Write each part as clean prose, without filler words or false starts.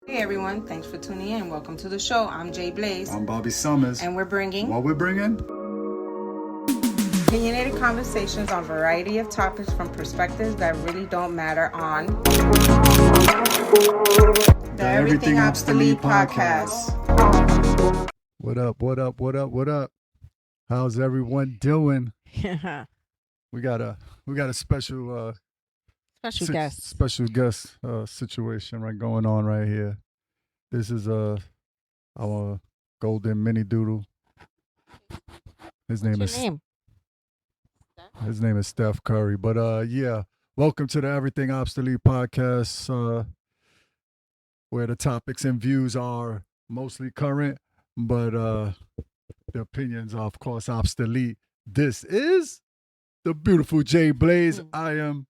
Hey everyone, thanks for tuning in. Welcome to the show. I'm Jay Blaze. I'm Bobby Summers. And we're bringing What we're bringing? opinionated conversations on a variety of topics from perspectives that really don't matter on the Everything Obsolete podcast. What up, what up, what up, what up? How's everyone doing? We got a special Special guest situation right going on right here. This is our golden mini doodle. His name is Steph Curry. But yeah, welcome to the Everything Obsolete podcast, where the topics and views are mostly current, but the opinions are of course obsolete. This is the beautiful Jay Blaze. I am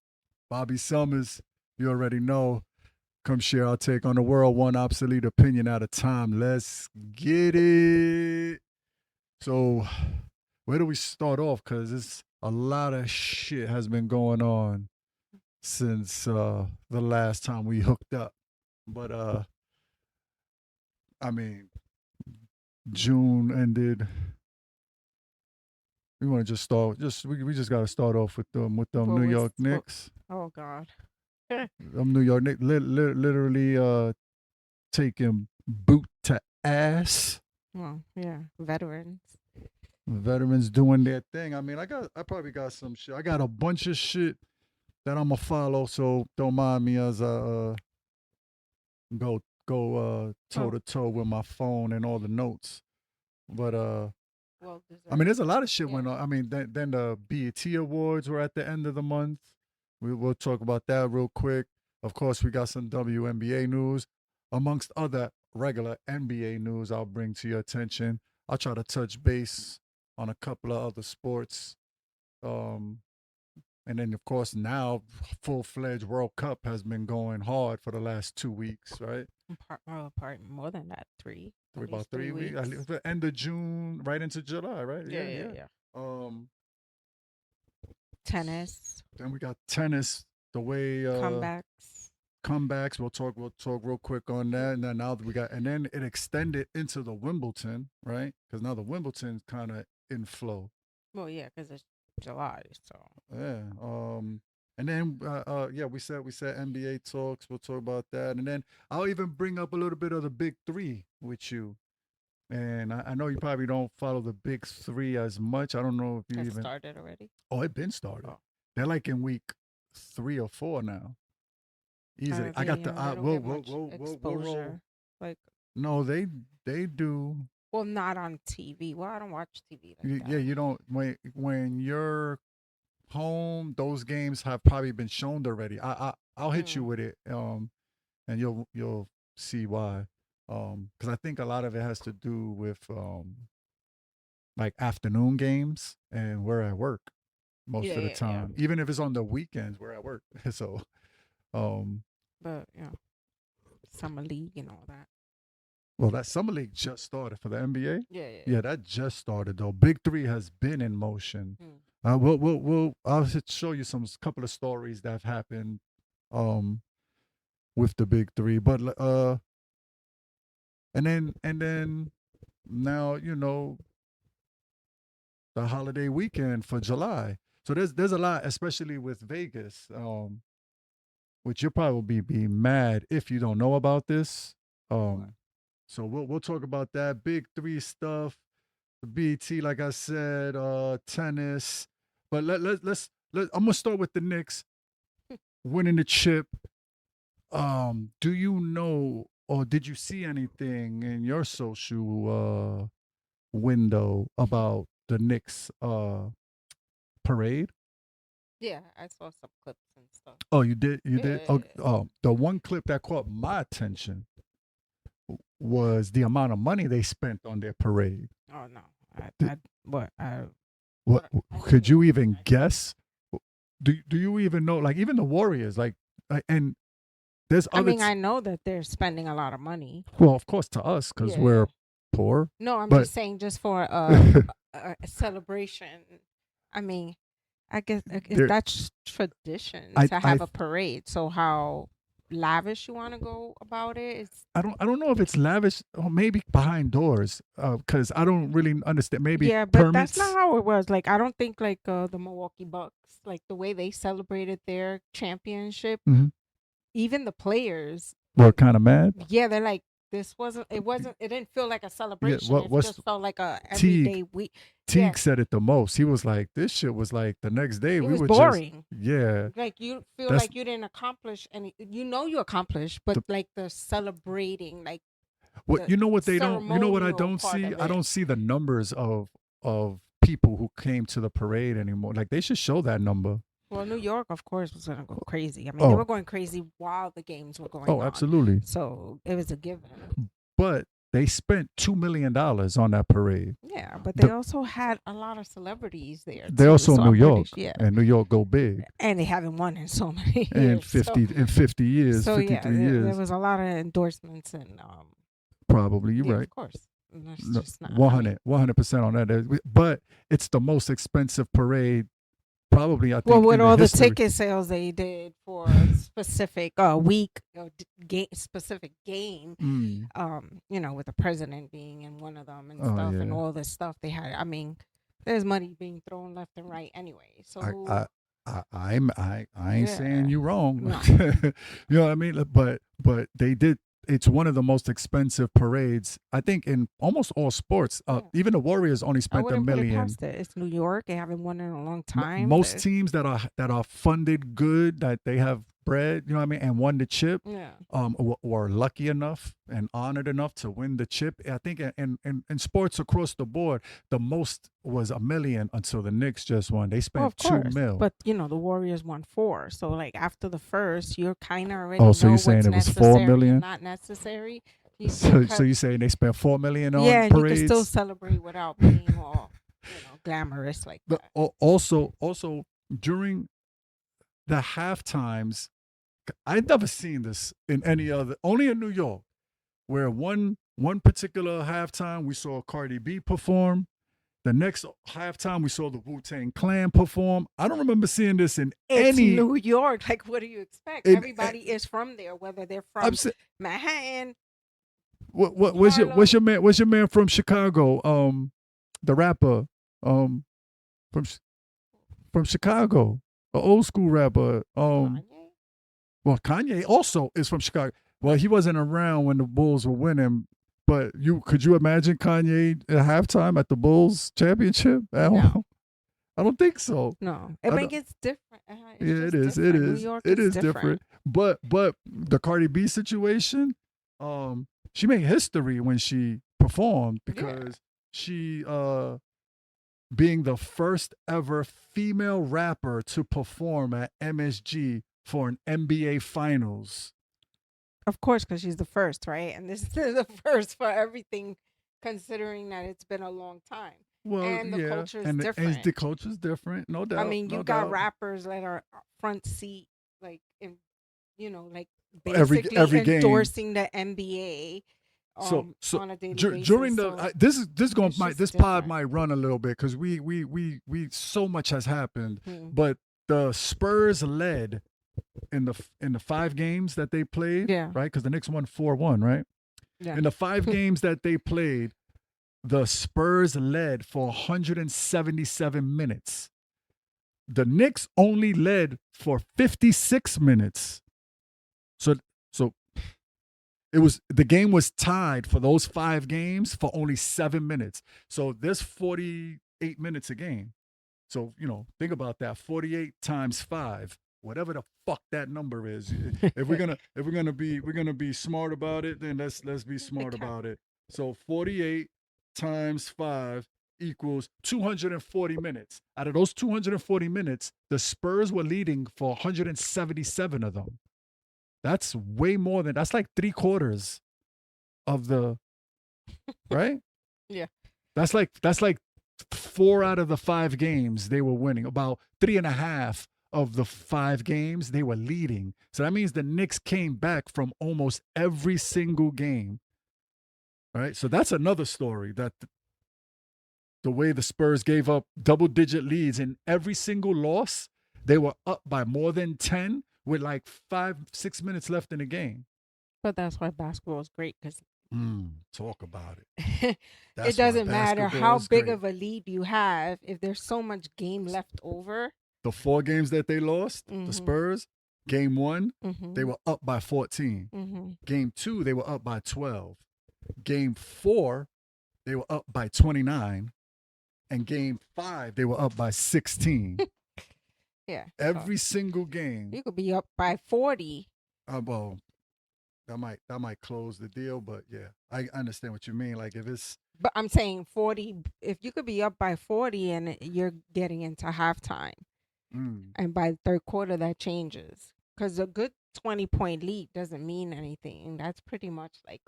Bobby Summers. You already know. Come share our take on the world, one obsolete opinion at a time. Let's get it. So, where do we start off? Because it's a lot of shit has been going on since the last time we hooked up. But I mean, June ended. We want to just start. We just got to start off with them New York Knicks. Oh God. New York Knicks literally taking boot to ass. Well, yeah, veterans doing their thing. I mean, I probably got some shit. I got a bunch of shit that I'm gonna follow, so don't mind me as I go toe to toe with my phone and all the notes. But I mean, there's a lot of shit went on. I mean, then the BET Awards were at the end of the month. We'll talk about that real quick. Of course, we got some WNBA news, amongst other regular NBA news I'll bring to your attention. I'll try to touch base on a couple of other sports. And then, of course, now full-fledged World Cup has been going hard for the last 2 weeks, right? More than that, three. About 3 weeks. The end of June, right into July, right? Yeah. Tennis. Then we got tennis. The way comebacks. We'll talk real quick on that. And then then it extended into the Wimbledon, right? Because now the Wimbledon's kind of in flow. Well, yeah, because it's July, so yeah. And then we said NBA talks. We'll talk about that, and then I'll even bring up a little bit of the big three with you. And I know you probably don't follow the big three as much. I don't know if you even started already. Oh, it been started. Oh. They're like in week 3 or 4 now. Easily. I got the exposure. Like no, they do. Well, not on TV. Well, I don't watch TV. Yeah, you don't. When you're home, those games have probably been shown already. I'll hit you with it, and you'll see why. Because I think a lot of it has to do with like afternoon games, and we're at work most of the time. Yeah. Even if it's on the weekends, we're at work. So, but yeah, summer league and all that. Well, that summer league just started for the NBA. Yeah, that just started though. Big Three has been in motion. I'll show you some couple of stories that have happened, with the Big Three. But and then now the holiday weekend for July. So there's a lot, especially with Vegas, which you'll probably be mad if you don't know about this. So we'll talk about that Big Three stuff, the BET, like I said, tennis. But let's I'm gonna start with the Knicks winning the chip. Do you know or did you see anything in your social window about the Knicks parade? Yeah, I saw some clips and stuff. Oh, you did? You did? Oh, the one clip that caught my attention was the amount of money they spent on their parade. Oh no! What could you even guess? Do you even know? Like even the Warriors, and there's other. I mean, I know that they're spending a lot of money. Well, of course, to us because we're poor. No, I'm just saying, just for a celebration. I mean, I guess that's tradition to have a parade. So how lavish you want to go about it. It's I don't know if it's lavish or maybe behind doors. Because I don't really understand. Maybe yeah, but that's permits. not how it was. Like I don't think like the Milwaukee Bucks, like the way they celebrated their championship, Mhm. even the players, Were kind of mad. yeah, they're like it didn't feel like a celebration. It what's just felt like a Teague? everyday week. Teague Yeah. said it the most. He was like, "This shit was like the next day. It we was were boring. just yeah." Like you feel That's like you didn't accomplish any. You know you accomplished, but the like the celebrating, like what the you know what they don't. You know what I ceremonial don't part see. of I it. don't see the numbers of people who came to the parade anymore. Like they should show that number. Well, New York, of course, was gonna go crazy. I mean, they Oh, were going crazy while the games were going oh, on, absolutely. so it was a given. But they spent $2 million on that parade. Yeah, but they The, also had a lot of celebrities there they too. also So New I'm pretty York, yeah, and New York go big. and they haven't won in so many And years. 50 years, So yeah, 53 there years, was a lot of endorsements and probably. You're yeah, right. of course. And that's No, just not. I mean, 100% on that. But it's the most expensive parade, probably. I well, think with in the all the history. ticket sales they did for a specific week or specific game, Mm. you know, with the president being in one of them and Oh stuff, and yeah. all this stuff they had. I mean, there's money being thrown left and right anyway. So I ain't saying yeah, you wrong. no, You know what I mean? But they did. It's one of the most expensive parades, I think, in almost all sports. yeah. Even the Warriors only I spent a wouldn't put it million. past it. It's New York. They haven't won in a long time. Most teams that are funded good, that they have bread, you know what I mean, and won the chip, Yeah. were lucky enough and honored enough to win the chip. I think in sports across the board, the most was $1 million until the Knicks just won. They Well, spent of $2 course, million. but you know the Warriors won 4, so like after the first, you're kind of already Oh, so know you're saying what's it was necessary 4 and million? not necessary. You So cut, you're saying they spent $4 million on yeah, and you can still parades? celebrate without being all glamorous like But that. also during the half times, I've never seen this in any other, only in New York, where one particular halftime we saw Cardi B perform. The next halftime we saw the Wu-Tang Clan perform. I don't remember seeing this in It's any. New York. Like, what do you expect? In, Everybody is from there, whether they're I'm from saying, Manhattan, what's Harlem. what's your man from Chicago? The rapper, from from Chicago, an old school rapper. Kanye? Well, Kanye also is from Chicago. Well, he wasn't around when the Bulls were winning, but could you imagine Kanye at halftime at the Bulls championship? No. I don't think so. No, I I mean don't- it's different. It's Yeah, it just is. It different. New is. York It is is different. But the Cardi B situation, she made history when she performed because she being the first ever female rapper to perform at MSG for an NBA Finals. Of course, because she's the first, right? And this is the first for everything, considering that it's been a long time. Well, And the yeah, culture is and different. the culture's different, no doubt. I mean, no you got doubt. rappers that are front seat, like like Every basically game. endorsing the NBA So on a daily basis. during so the this going it's might just this pod different. might run a little bit because we so much has happened, Hmm. but the Spurs led in the 5 games that they played, Yeah. right? Because the Knicks won 4-1, right? Yeah. In the 5 games that they played, the Spurs led for 177 minutes. The Knicks only led for 56 minutes. So the game was tied for those 5 games for only 7 minutes. So there's 48 minutes a game. So, think about that. 48 times 5, whatever the fuck that number is. If we're gonna be smart about it, then let's be smart about it. So 48 times 5 equals 240 minutes. Out of those 240 minutes, the Spurs were leading for 177 of them. That's way more than, that's like 3/4 of the, right? Yeah. That's like 4 out of the 5 games they were winning. About 3.5 of the 5 games they were leading. So that means the Knicks came back from almost every single game. All right. So that's another story, that the way the Spurs gave up double-digit leads in every single loss, they were up by more than 10 with like 5-6 minutes left in the game. But that's why basketball is great because Talk about it. it That's why doesn't matter basketball how is big great. of a lead you have if there's so much game left over. The 4 games that they lost, the Mhm. Spurs, game 1, Mm-hmm. they were up by 14. Mm-hmm. Game 2, they were up by 12. Game 4, they were up by 29. And game 5, they were up by 16. Yeah. Every single game. You could be up by 40. Well, that might close the deal, but yeah, I understand what you mean. Like if it's But I'm saying 40. If you could be up by 40 and you're getting into halftime, and by the third quarter that changes, because a good 20-point lead doesn't mean anything. That's pretty much like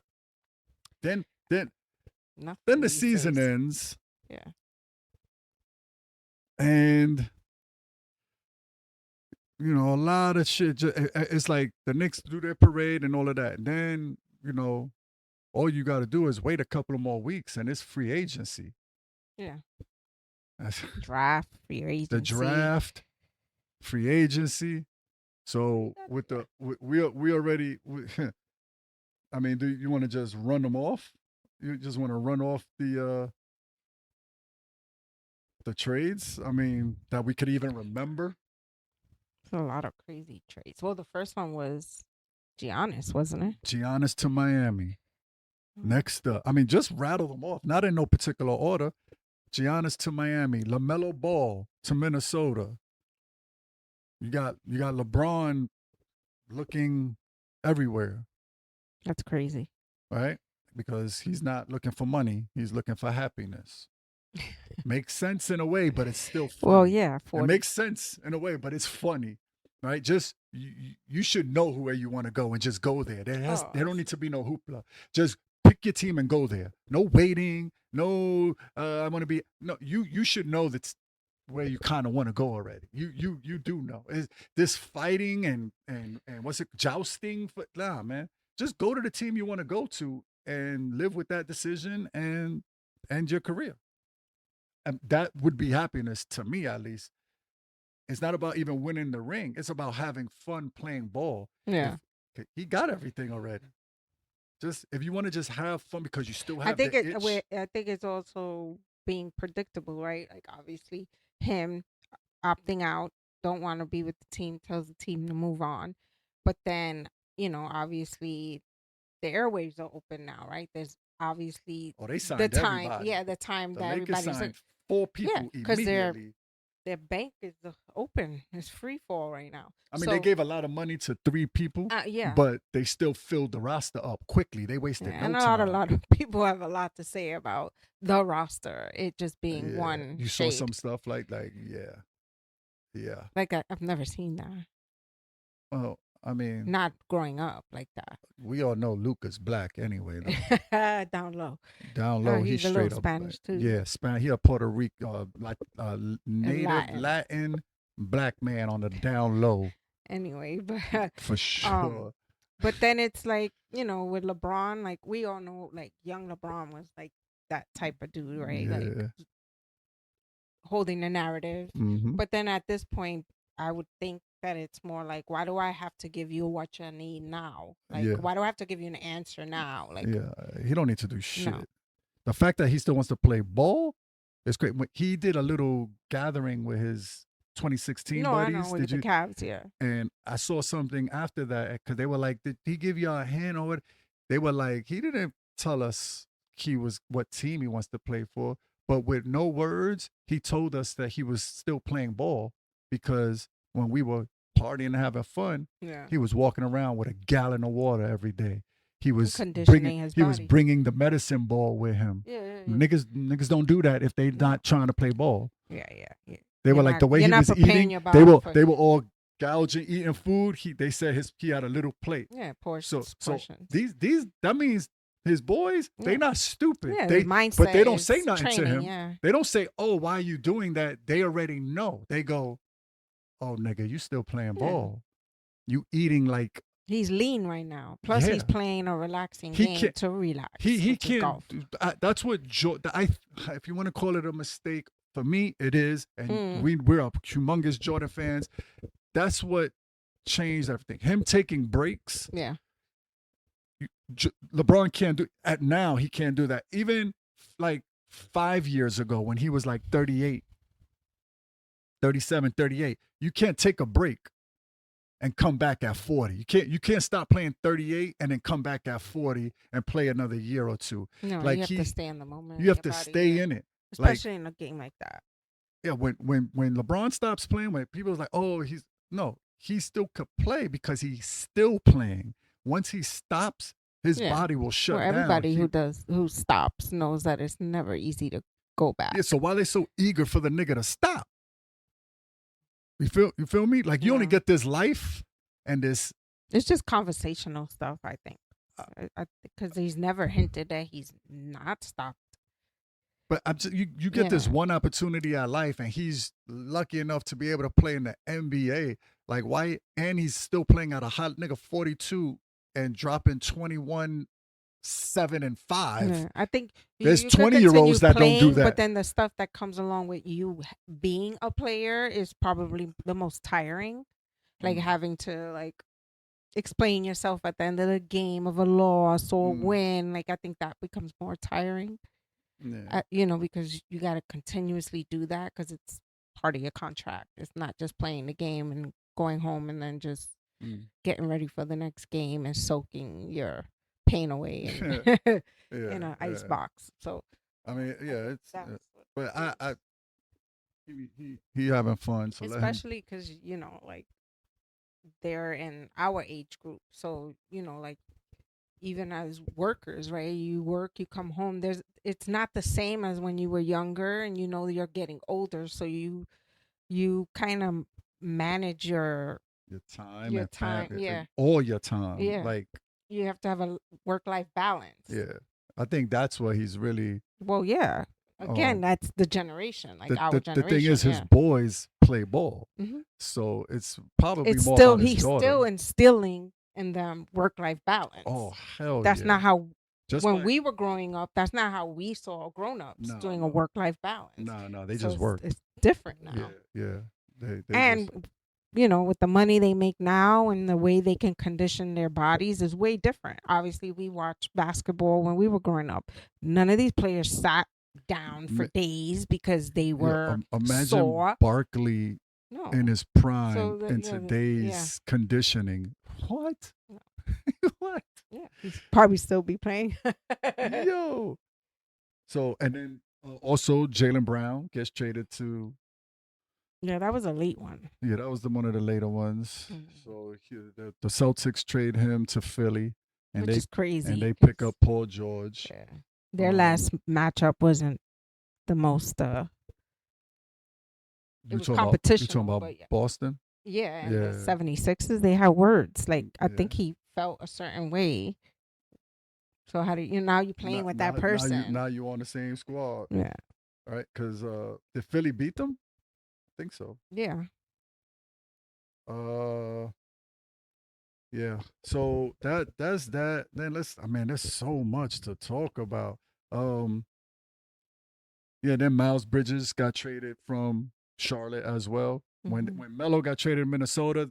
then nothing. the these season days. ends. Yeah. And you know, a lot of shit. It's like the Knicks do their parade and all of that. And then, you know, all you got to do is wait a couple of more weeks and it's free agency. Yeah. That's Draft, free agency. the draft, free agency. So with the we already. I mean, do you want to just run them off? You just want to run off the trades? I mean, that we could even remember. A lot of crazy trades. Well, the first one was Giannis, wasn't it? Giannis to Miami. Next up, I mean, just rattle them off. Not in no particular order. Giannis to Miami. LaMelo Ball to Minnesota. You got LeBron looking everywhere, That's crazy. right? Because he's not looking for money. He's looking for happiness. Makes sense in a way, but it's still funny. Well, yeah, 40. It makes sense in a way, but it's funny, right? Just you should know where you want to go and just go there. There don't need to be no hoopla. Just pick your team and go there. No waiting. No, I want to be. No, you should know that's where you kind of want to go already. You do know. Is this fighting and what's it, jousting? Nah, man. Just go to the team you want to go to and live with that decision and end your career. And that would be happiness to me, at least. It's not about even winning the ring. It's about having fun playing ball. Yeah. He got everything already. Just if you want to just have fun because you still have I think the itch. I think it's also being predictable, right? Like obviously him opting out, don't want to be with the team, tells the team to move on. But then, you know, obviously the airwaves are open now, right? There's obviously they signed the time, everybody. yeah, the time The that Lakers everybody's signed like, 4 people yeah, because immediately. their bank is open. It's free fall right now. I mean, So, they gave a lot of money to 3 people, yeah. but they still filled the roster up quickly. They wasted Yeah, no and time. a lot of people have a lot to say about the roster. It just being Yeah. one You shade. saw some stuff like yeah. Like I've never seen that. Well, I mean, Not growing up like that. we all know Luka's black anyway. Though. Down low. Down low, he's he's a straight little up Spanish, black. too. Yeah, he a Puerto Rico, native Latin. black man on the down low Anyway, but for sure. but then it's like, you know, with LeBron, like we all know, like young LeBron was like that type of dude, right? Yeah. Like holding the narrative. Mhm. But then at this point, I would think that it's more like, why do I have to give you what you need now? Like, Yeah. why do I have to give you an answer now? Like, Yeah, he don't need to do shit. No. The fact that he still wants to play ball is great. He did a little gathering with his 2016 no, I buddies. know with the Cavs, yeah. And I saw something after that because they were like, "Did he give you a hint or what?" They were like, "He didn't tell us what team he wants to play for, but with no words, he told us that he was still playing ball because when we were partying and having fun, Yeah. he was walking around with a gallon of water every day. He was Conditioning his body. bringing the medicine ball with him. Yeah. Niggas don't do that if they not trying to play ball. Yeah. They were You're like not- the way you're he not was preparing eating. your They body for- were all gouging, eating food. They said he had a little plate. Yeah, So portions. these that means his boys, they Yeah. not stupid. Yeah, they the mindset but they don't say is nothing to training, him. yeah. They don't say, "Oh, why are you doing that?" They already know. They go, "Oh, nigga, you still playing Yeah. ball. You eating like He's lean right now. Plus, he's Yeah. playing a relaxing He game can't- to relax. he which is can't." golf. That's what if you want to call it a mistake, for me it is, and Mm. we're humongous Jordan fans. That's what changed everything. Him taking breaks, Yeah. LeBron can't do at now. He can't do that. Even like 5 years ago when he was like 38, 37, 38, you can't take a break and come back at 40. You can't stop playing 38 and then come back at 40 and play another year or two. No, Like you have to stay in the moment. you have your to body, stay yeah. in it. Especially in a game like that. Yeah, when LeBron stops playing, when people was like, oh, he still could play because he's still playing. Once he stops, his Yeah. body will shut Well, down. everybody who stops knows that it's never easy to go back. Yeah, so why they so eager for the nigga to stop? You feel me? Like you only Yeah. get this life and this. It's just conversational stuff, I think. Uh, Because he's never hinted that he's not stopped. But you get this Yeah. one opportunity at life, and he's lucky enough to be able to play in the NBA. Like why? And he's still playing at a hot nigga 42 and dropping 21, 7, and 5. Yeah, I think There's you could 20-year-olds continue that don't do playing, that. But then the stuff that comes along with you being a player is probably the most tiring. Like having to explain yourself at the end of the game of a loss or win. Like I think that becomes more tiring. Yeah. Because you got to continuously do that because it's part of your contract. It's not just playing the game and going home and then just getting ready for the next game and soaking your pain away in, in an ice box. So I mean, yeah, it's. that was But he having fun. So especially because they're in our age group, so even as workers, right? You work, you come home. It's not the same as when you were younger and you're getting older, so you kind of manage your time, your and time, yeah. all your time. Yeah. Like you have to have a work-life balance. yeah, I think that's what he's really. Well, yeah. Again, that's the generation, like our The generation. thing is, his yeah. boys play ball, Mhm. so it's probably It's more still about his he's daughter. still instilling in them work-life balance. Oh hell, That's yeah. not how Just when like- we were growing up. That's not how we saw grown-ups No, doing no. a work-life balance. No, they So just work. It's different now. Yeah. They And just- with the money they make now and the way they can condition their bodies is way different. Obviously, we watched basketball when we were growing up. None of these players sat down for days because they were imagine sore. Barkley No. in his prime So in today's conditioning. What? No. What? Yeah, he'd probably still be playing. Yo. So and then also Jaylen Brown gets traded to. Yeah, that was a late one. Yeah, that was one of the later ones. Mhm. So the Celtics trade him to Philly, and Which is crazy. and they pick up Paul George. Yeah. Their last matchup wasn't the most You was talking about- you competitional, talking about but yeah. Boston? and Yeah. the 76ers, they had words. Like I Yeah. think he felt a certain way. So how do now you're playing with that person. Now you on the same squad, Yeah. right? Because did Philly beat them? I think so. Yeah. Yeah. So that's that. Then there's so much to talk about. Yeah. Then Miles Bridges got traded from Charlotte as well. Mhm. When Melo got traded to Minnesota,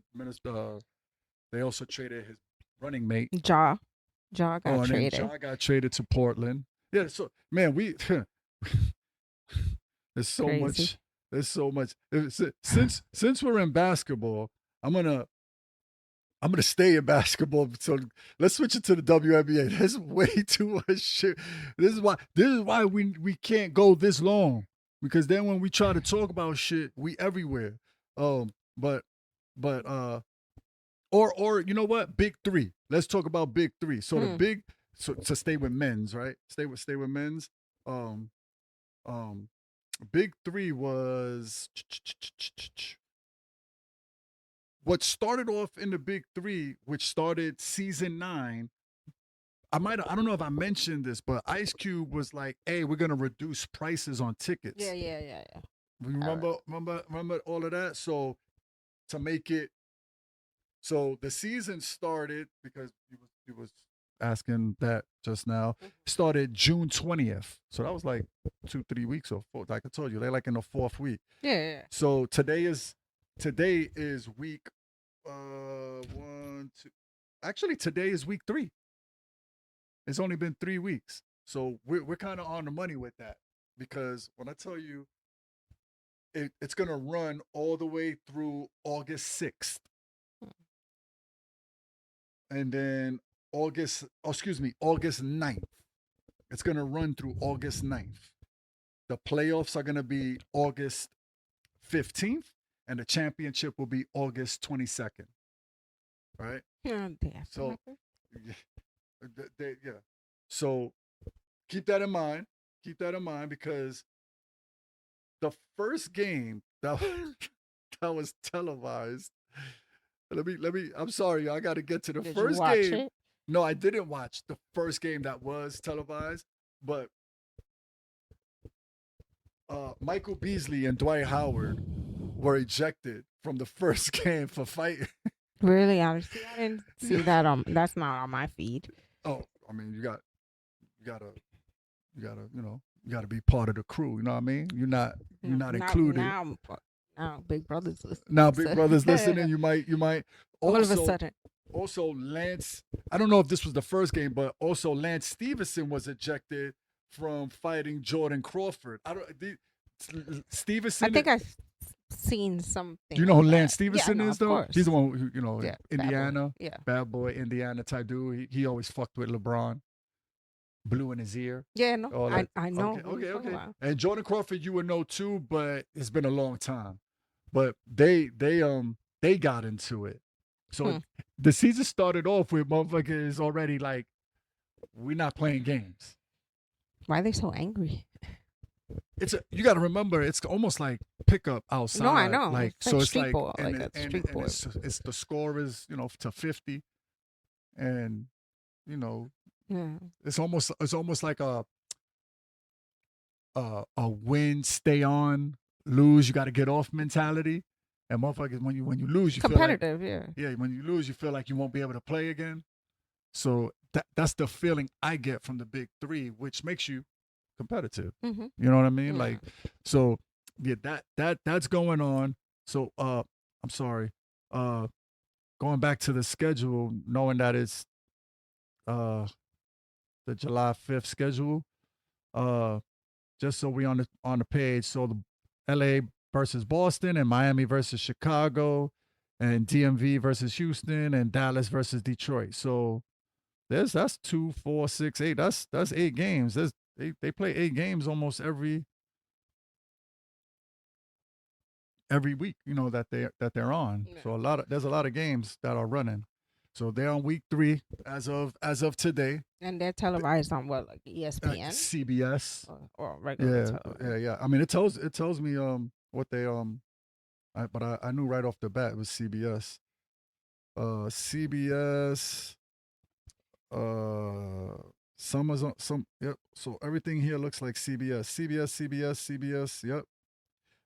they also traded his running mate. Ja got And traded. then Ja got traded to Portland. Yeah. So man, there's so Crazy. much. There's so much. Since we're in basketball, I'm gonna stay in basketball. So let's switch it to the WNBA. There's way too much shit. This is why we can't go this long, because then when we try to talk about shit, we everywhere. But or you know what? Big three. Let's talk about big three. So to stay with men's, right? Stay with men's. Big three was what started off in the big three, which started season 9. I don't know if I mentioned this, but Ice Cube was like, "Hey, we're gonna reduce prices on tickets." Yeah. You remember all of that? So to make it, so the season started, because he was asking that just now, started June 20th. So that was like 2-3 weeks or 4. Like I told you, they're like in the 4th week. Yeah. So today is week 1, 2. Actually, today is week 3. It's only been 3 weeks, so we're kind of on the money with that because when I tell you it's gonna run all the way through August 6th, and then August 9th. It's gonna run through August 9th. The playoffs are gonna be August 15th, and the championship will be August 22nd. Right? Yeah, day after So, my birthday. yeah. So keep that in mind. Keep that in mind because the first game that that was televised. Let me. I'm sorry, I got to get to the Did you first watch game. it? No, I didn't watch the first game that was televised, but Michael Beasley and Dwight Howard were ejected from the first game for fighting. Really? I didn't see that on. That's not on my feed. Oh, I mean, you gotta, you gotta be part of the crew. You know what I mean? You're not included. Now Big Brother's listening. Now, Big Brother's listening. You might All of a also sudden. also Lance. I don't know if this was the first game, but also Lance Stevenson was ejected from fighting Jordan Crawford. Stevenson. I think I've seen something. Do you know who like Lance that. Stevenson Yeah, no, is of though? course. He's the one who Yeah, Indiana, bad boy. Indiana type dude. He always fucked with LeBron. Blew in his ear. Yeah, no, All that. I know. Okay. And Jordan Crawford, you would know too, but it's been a long time. But they got into it. So the season started off with motherfuckers already like, we're not playing games. Why are they so angry? You got to remember, it's almost like pickup outside. No, I know. Like It's so, like it's street like ball, and, like a and, street and ball. it's the score is to 50, and Yeah. it's almost like a win, stay on, lose, you got to get off mentality. And motherfuckers, when you lose, you Competitive, feel like, yeah. When you lose, you feel like you won't be able to play again. So that's the feeling I get from the big 3, which makes you competitive. Mm-hmm. You know what I mean? Yeah. Like, so yeah, that's going on. So I'm sorry. Going back to the schedule, knowing that it's the July 5th schedule. Just so we on the page. So the LA versus Boston, and Miami versus Chicago, and DMV versus Houston, and Dallas versus Detroit. So that's 2, 4, 6, 8. That's 8 games. They play 8 games almost every week. That they're on. Yeah. So there's a lot of games that are running. So they're on week 3 as of today. And they're televised on what, like ESPN, CBS, or regular yeah, television? yeah. I mean, it tells me what they but I knew right off the bat it was CBS. CBS. Some is on some. Yep. So everything here looks like CBS. CBS. Yep.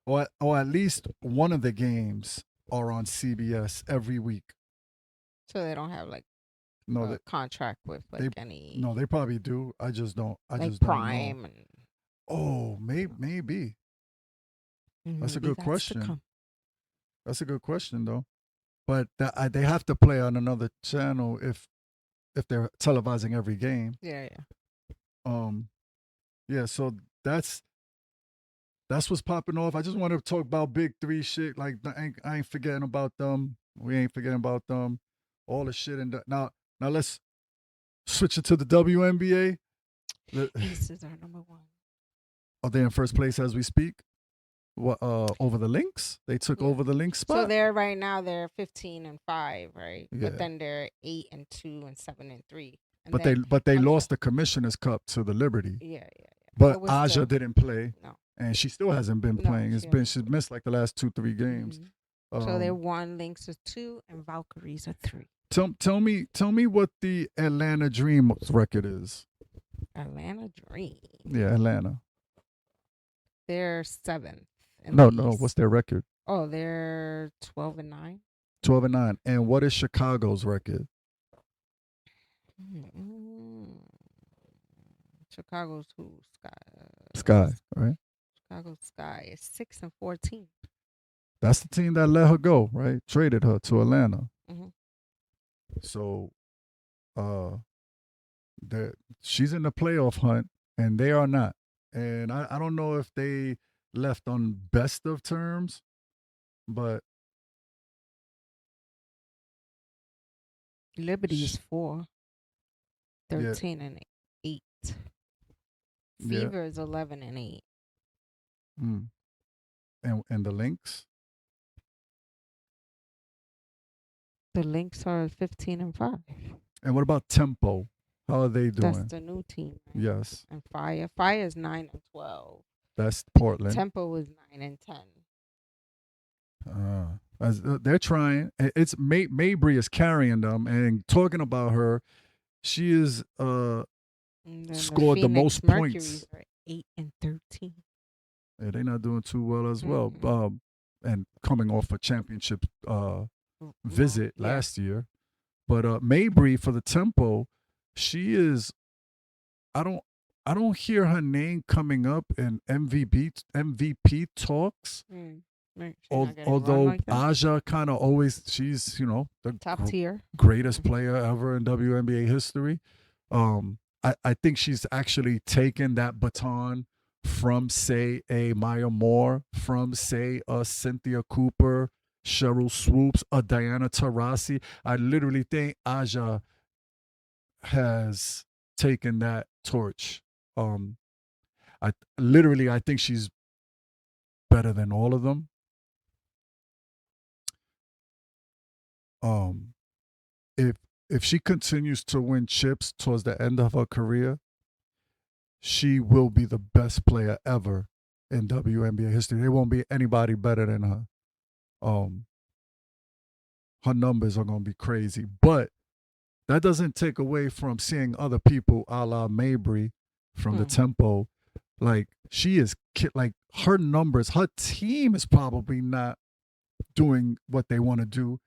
Or at least one of the games are on CBS every week. So they don't have like No, a contract with like any. No, they probably do. I just don't. Like don't Prime know. and. Oh, maybe. That's a good question. That's a good question, though. But they have to play on another channel if they're televising every game. Yeah. Yeah. So that's what's popping off. I just want to talk about big 3 shit. Like I ain't forgetting about them. We ain't forgetting about them. All the shit now let's switch it to the WNBA. Aces are number 1. Are they in first place as we speak? What over the Lynx? They took over the Lynx spot. So they're 15-5, right? Yeah. But then they're 8-2 and 7-3. But they lost the Commissioner's Cup to the Liberty. Yeah. But Aja didn't play. No. And she still hasn't been playing. She's missed like the last 2-3 games. Mm-hmm. So they're 1, Lynx are 2, and Valkyries are 3. Tell me what the Atlanta Dream record is. Atlanta Dream. Yeah, Atlanta. They're 7th. No. What's their record? Oh, they're 12-9. 12-9. And what is Chicago's record? Chicago's who? Sky, right? Chicago Sky is 6-14. That's the team that let her go, right? Traded her to Atlanta. Mhm. So, she's in the playoff hunt, and they are not. And I don't know if they left on best of terms, but Liberty is sh- 4, yeah, 13 and 8. yeah. Fever is 11 and 8. Mm. And the Lynx, The Lynx are 15 and 5. and what about Tempo? How are they That's doing? the new team, right? Yes, And Fire is 9 and 12. that's Portland. Tempo is 9 and 10. They're trying. It's Mabry is carrying them, and talking about her, she is And then scored the Phoenix most Mercury's points. are 8 and 13. Yeah, they're not doing too well as well. Mhm. And coming off a championship visit Yeah. last year, but Mabry for the Tempo, she is. I don't. I don't hear her name coming up in MVP talks. Right. She's not getting run Although like that. Aja kind of always, she's the Top tier. greatest player ever in WNBA history. I think she's actually taken that baton from, say, a Maya Moore, from, say, a Cynthia Cooper, Cheryl Swoops, a Diana Taurasi. I literally think Aja has taken that torch. I think she's better than all of them. If she continues to win chips towards the end of her career, she will be the best player ever in WNBA history. There won't be anybody better than her. Her numbers are going to be crazy, but that doesn't take away from seeing other people, a la Mabry from the Tempo. Like, she is like, her numbers, her team is probably not doing what they want to do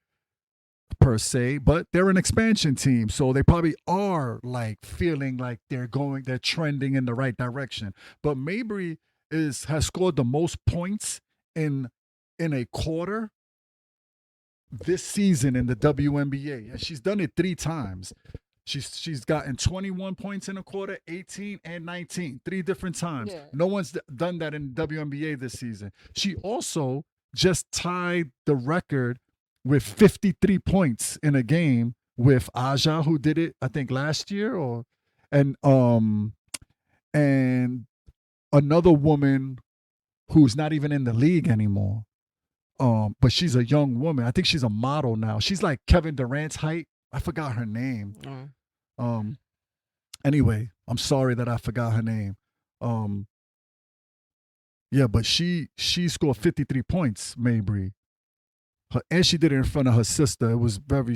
per se, but they're an expansion team, so they probably are like feeling like they're trending in the right direction. But Mabry has scored the most points in a quarter this season in the WNBA, and she's done it 3 times. She's gotten 21 points in a quarter, 18 and 19, 3 different times. Yeah. No one's done that in WNBA this season. She also just tied the record with 53 points in a game with Aja, who did it, I think, last year, and another woman who's not even in the league anymore. But she's a young woman. I think she's a model now. She's like Kevin Durant's height. I forgot her name. Anyway, I'm sorry that I forgot her name. Yeah, but she scored 53 points, Mabry. And she did it in front of her sister.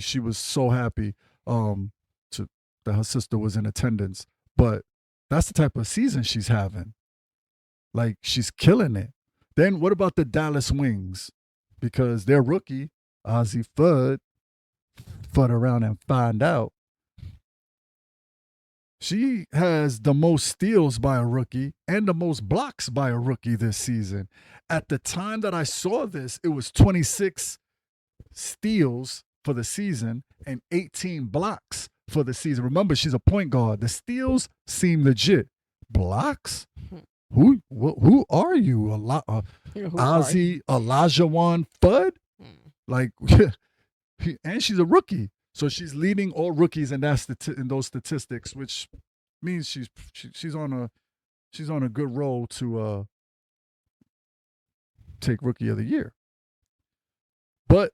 She was so happy that her sister was in attendance. But that's the type of season she's having. Like, she's killing it. Then what about the Dallas Wings? Because their rookie, Ozzy Fudd around and find out. She has the most steals by a rookie and the most blocks by a rookie this season. At the time that I saw this, it was 26 steals for the season and 18 blocks for the season. Remember, she's a point guard. The steals seem legit. Blocks? Who are you? Ozzy Olajuwon Fudd? Like, and she's a rookie, so she's leading all rookies in those statistics, which means she's on a good roll to take Rookie of the Year. But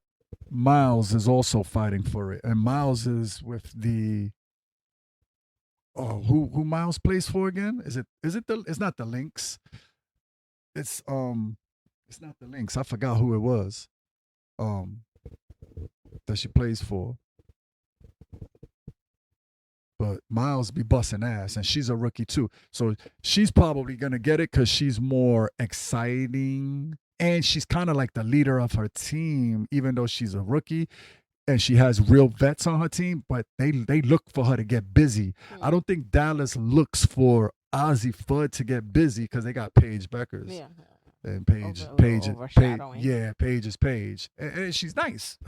Miles is also fighting for it, and Miles is with the who Miles plays for again? It's not the Lynx. It's not the Lynx. I forgot who it was. That she plays for. But Miles be busting ass, and she's a rookie too. So she's probably gonna get it because she's more exciting, and she's kind of like the leader of her team, even though she's a rookie. And she has real vets on her team, but they look for her to get busy. I don't think Dallas looks for Ozzy Fudd to get busy because they got Paige Beckers. Yeah. And Paige, overshadowing. Paige is Paige, and she's nice.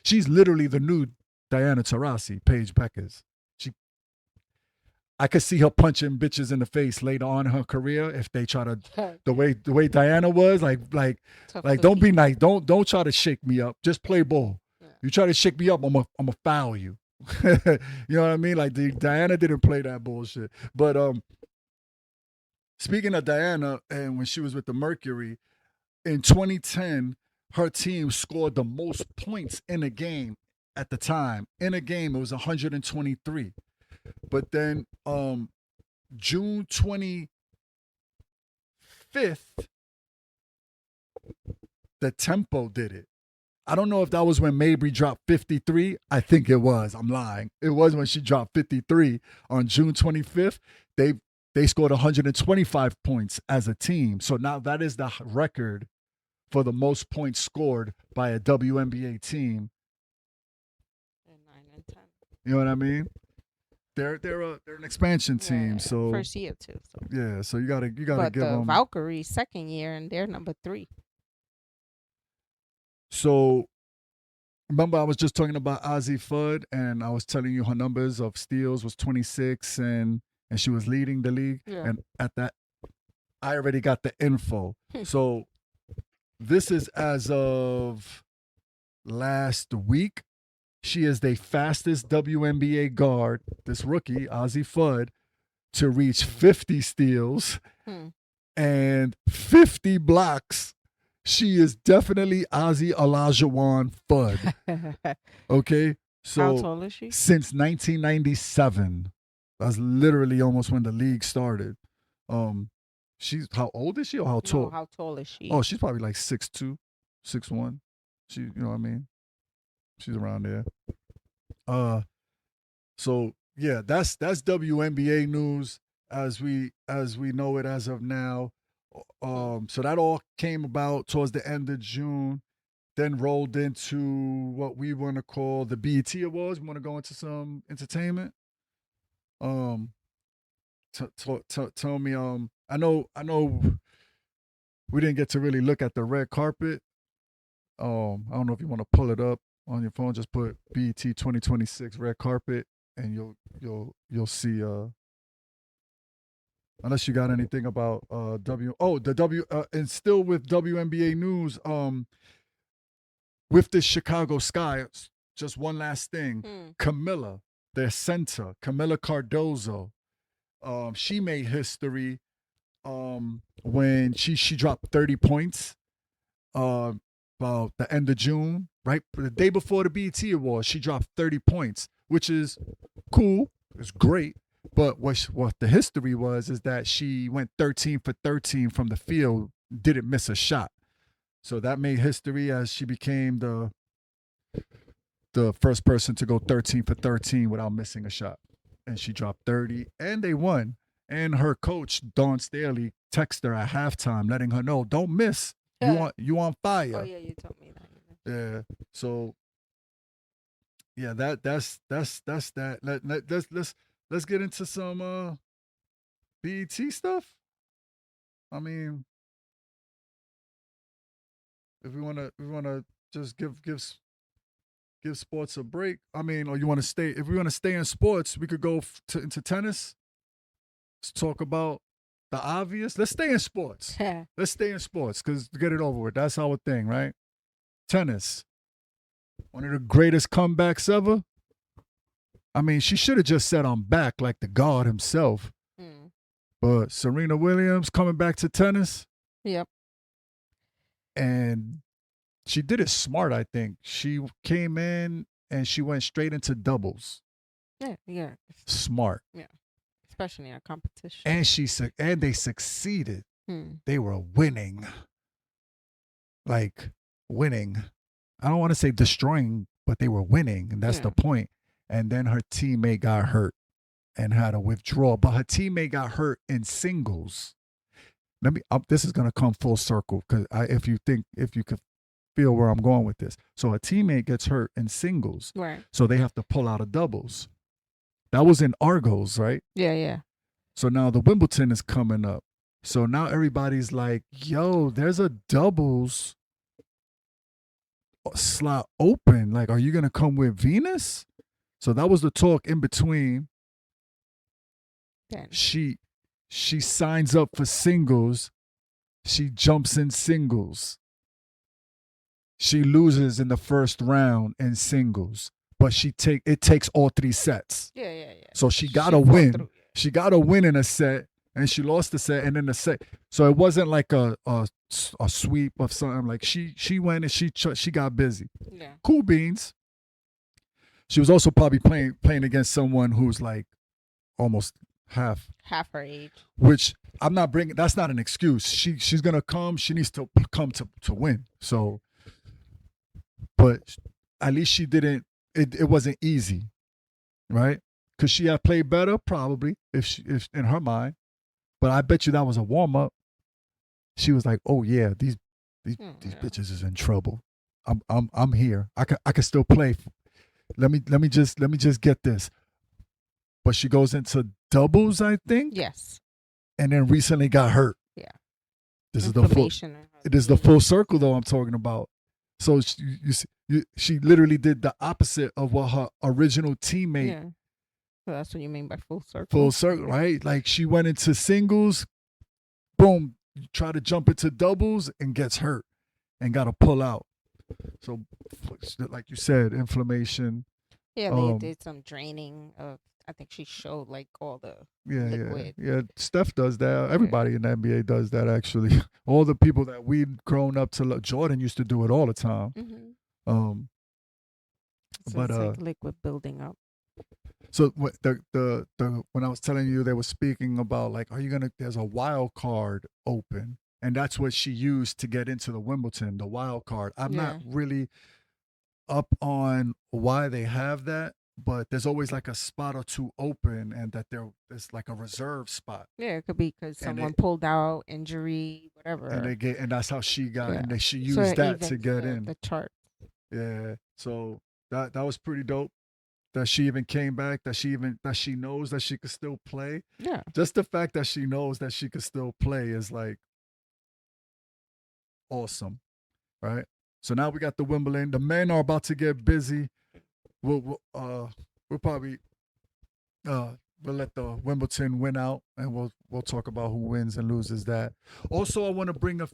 She's literally the new Diana Taurasi, Paige Beckers. I could see her punching bitches in the face later on in her career if they try to the way Diana was like don't be nice, don't try to shake me up, just play ball. Yeah. You try to shake me up, I'm a foul you. You know what I mean? Like Diana didn't play that bullshit. But speaking of Diana, and when she was with the Mercury in 2010, her team scored the most points in a game at the time. In a game, it was 123. But then June 25th, the Tempo did it. I don't know if that was when Mabry dropped 53. I think it was. I'm lying. It was when she dropped 53 on June 25th. They scored 125 points as a team. So now that is the record for the most points scored by a WNBA team. And 9 and 10. You know what I mean? They're an expansion team, so first year too. So yeah, so you gotta but give the them Valkyries second year, and they're number 3. So remember, I was just talking about Ozzy Fudd, and I was telling you her numbers of steals was 26, and she was leading the league. Yeah. And at that, I already got the info. So this is as of last week. She is the fastest WNBA guard, this rookie, Ozzy Fudd, to reach 50 steals and 50 blocks. She is definitely Ozzy Olajuwon Fudd. Okay? So how tall is she? Since 1997. That's literally almost when the league started. She's how old is she or how tall? No, how tall is she? Oh, she's probably like 6'2", 6'1". She, you know what I mean? She's around there. So yeah, that's WNBA news as we know it as of now. So that all came about towards the end of June, then rolled into what we want to call the BET Awards. We want to go into some entertainment. Tell me. I know. We didn't get to really look at the red carpet. I don't know if you want to pull it up on your phone. Just put BET 2026 red carpet, and you'll see. Unless you got anything about and still with WNBA news. With the Chicago Sky, just one last thing. Camilla, their center, Camilla Cardozo, she made history when she dropped 30 points about the end of June, right? The day before the BET Awards, she dropped 30 points, which is cool. It's great. But what the history was is that she went 13 for 13 from the field, didn't miss a shot. So that made history as she became the first person to go 13 for 13 without missing a shot. And she dropped 30, and they won. And her coach, Dawn Staley, texted her at halftime, letting her know, don't miss. You on fire. Oh yeah, you told me that. Yeah. So yeah, that's that. Let's get into some BET stuff. I mean, if we wanna just give sports a break. I mean, or you want to stay? If we want to stay in sports, we could go into tennis. Let's talk about the obvious. Let's stay in sports. Let's stay in sports because get it over with. That's our thing, right? Tennis. One of the greatest comebacks ever. I mean, she should have just said I'm back like the god himself. But Serena Williams coming back to tennis. Yep. And she did it smart, I think. She came in and she went straight into doubles. Yeah. Smart. Yeah. Especially in a competition. And they succeeded. They were winning. Like winning. I don't want to say destroying, but they were winning, and that's the point. And then her teammate got hurt and had to withdraw. But her teammate got hurt in singles. This is gonna come full circle because if you could feel where I'm going with this. So a teammate gets hurt in singles. Right. So they have to pull out of doubles. That was in Argos, right? Yeah. So now the Wimbledon is coming up. So now everybody's like, yo, there's a doubles slot open. Like, are you gonna come with Venus? So that was the talk in between. Then She signs up for singles. She jumps in singles. She loses in the first round in singles, but it takes all 3 sets. yeah. So she gotta fought win. through, yeah. She gotta win in a set, and she lost the set, and then the set. So it wasn't like a sweep of something. Like she went and she got busy. Yeah. Cool beans. She was also probably playing against someone who's like almost half, Half her age. which I'm not bringing. That's not an excuse. She's gonna come. She needs to come to win. So, but at least she didn't. It wasn't easy, right? Could she have played better? Probably, if in her mind. But I bet you that was a warm up. She was like, "Oh yeah, these Yeah. bitches is in trouble. I'm here. I can still play. Let me just get this." But she goes into doubles, I think, Yes. and then recently got hurt. Yeah. This is the full. Inflammation in her It is the knee. full circle though I'm talking about. So she literally did the opposite of what her original teammate. Yeah. So that's what you mean by full circle. Full circle, right? Like she went into singles, boom, try to jump into doubles and gets hurt and got to pull out. So, like you said, inflammation. Yeah, they Um, did some draining of. I think she showed like all the Yeah, liquid. yeah. Steph does that. Everybody in the NBA does that. Actually, all the people that we've grown up to love. Jordan used to do it all the time. Um, So But, it's like liquid building up. so the when I was telling you, they were speaking about like, are you gonna? There's a wild card open, and that's what she used to get into the Wimbledon, the wild card. I'm not Yeah. really up on why they have that, but there's always like a spot or two open, and that there's like a reserve spot, Yeah, it could be because And someone it- pulled out, injury, whatever. and that's how she got, Yeah. and she So used it that to evens get the, in. the chart. Yeah, so that was pretty dope. That she even came back. That she knows that she could still play. Yeah. Just the fact that she knows that she could still play is like awesome, right? So now we got the Wimbledon. The men are about to get busy. We'll probably we'll let the Wimbledon win out, and we'll talk about who wins and loses that. Also, I want to bring up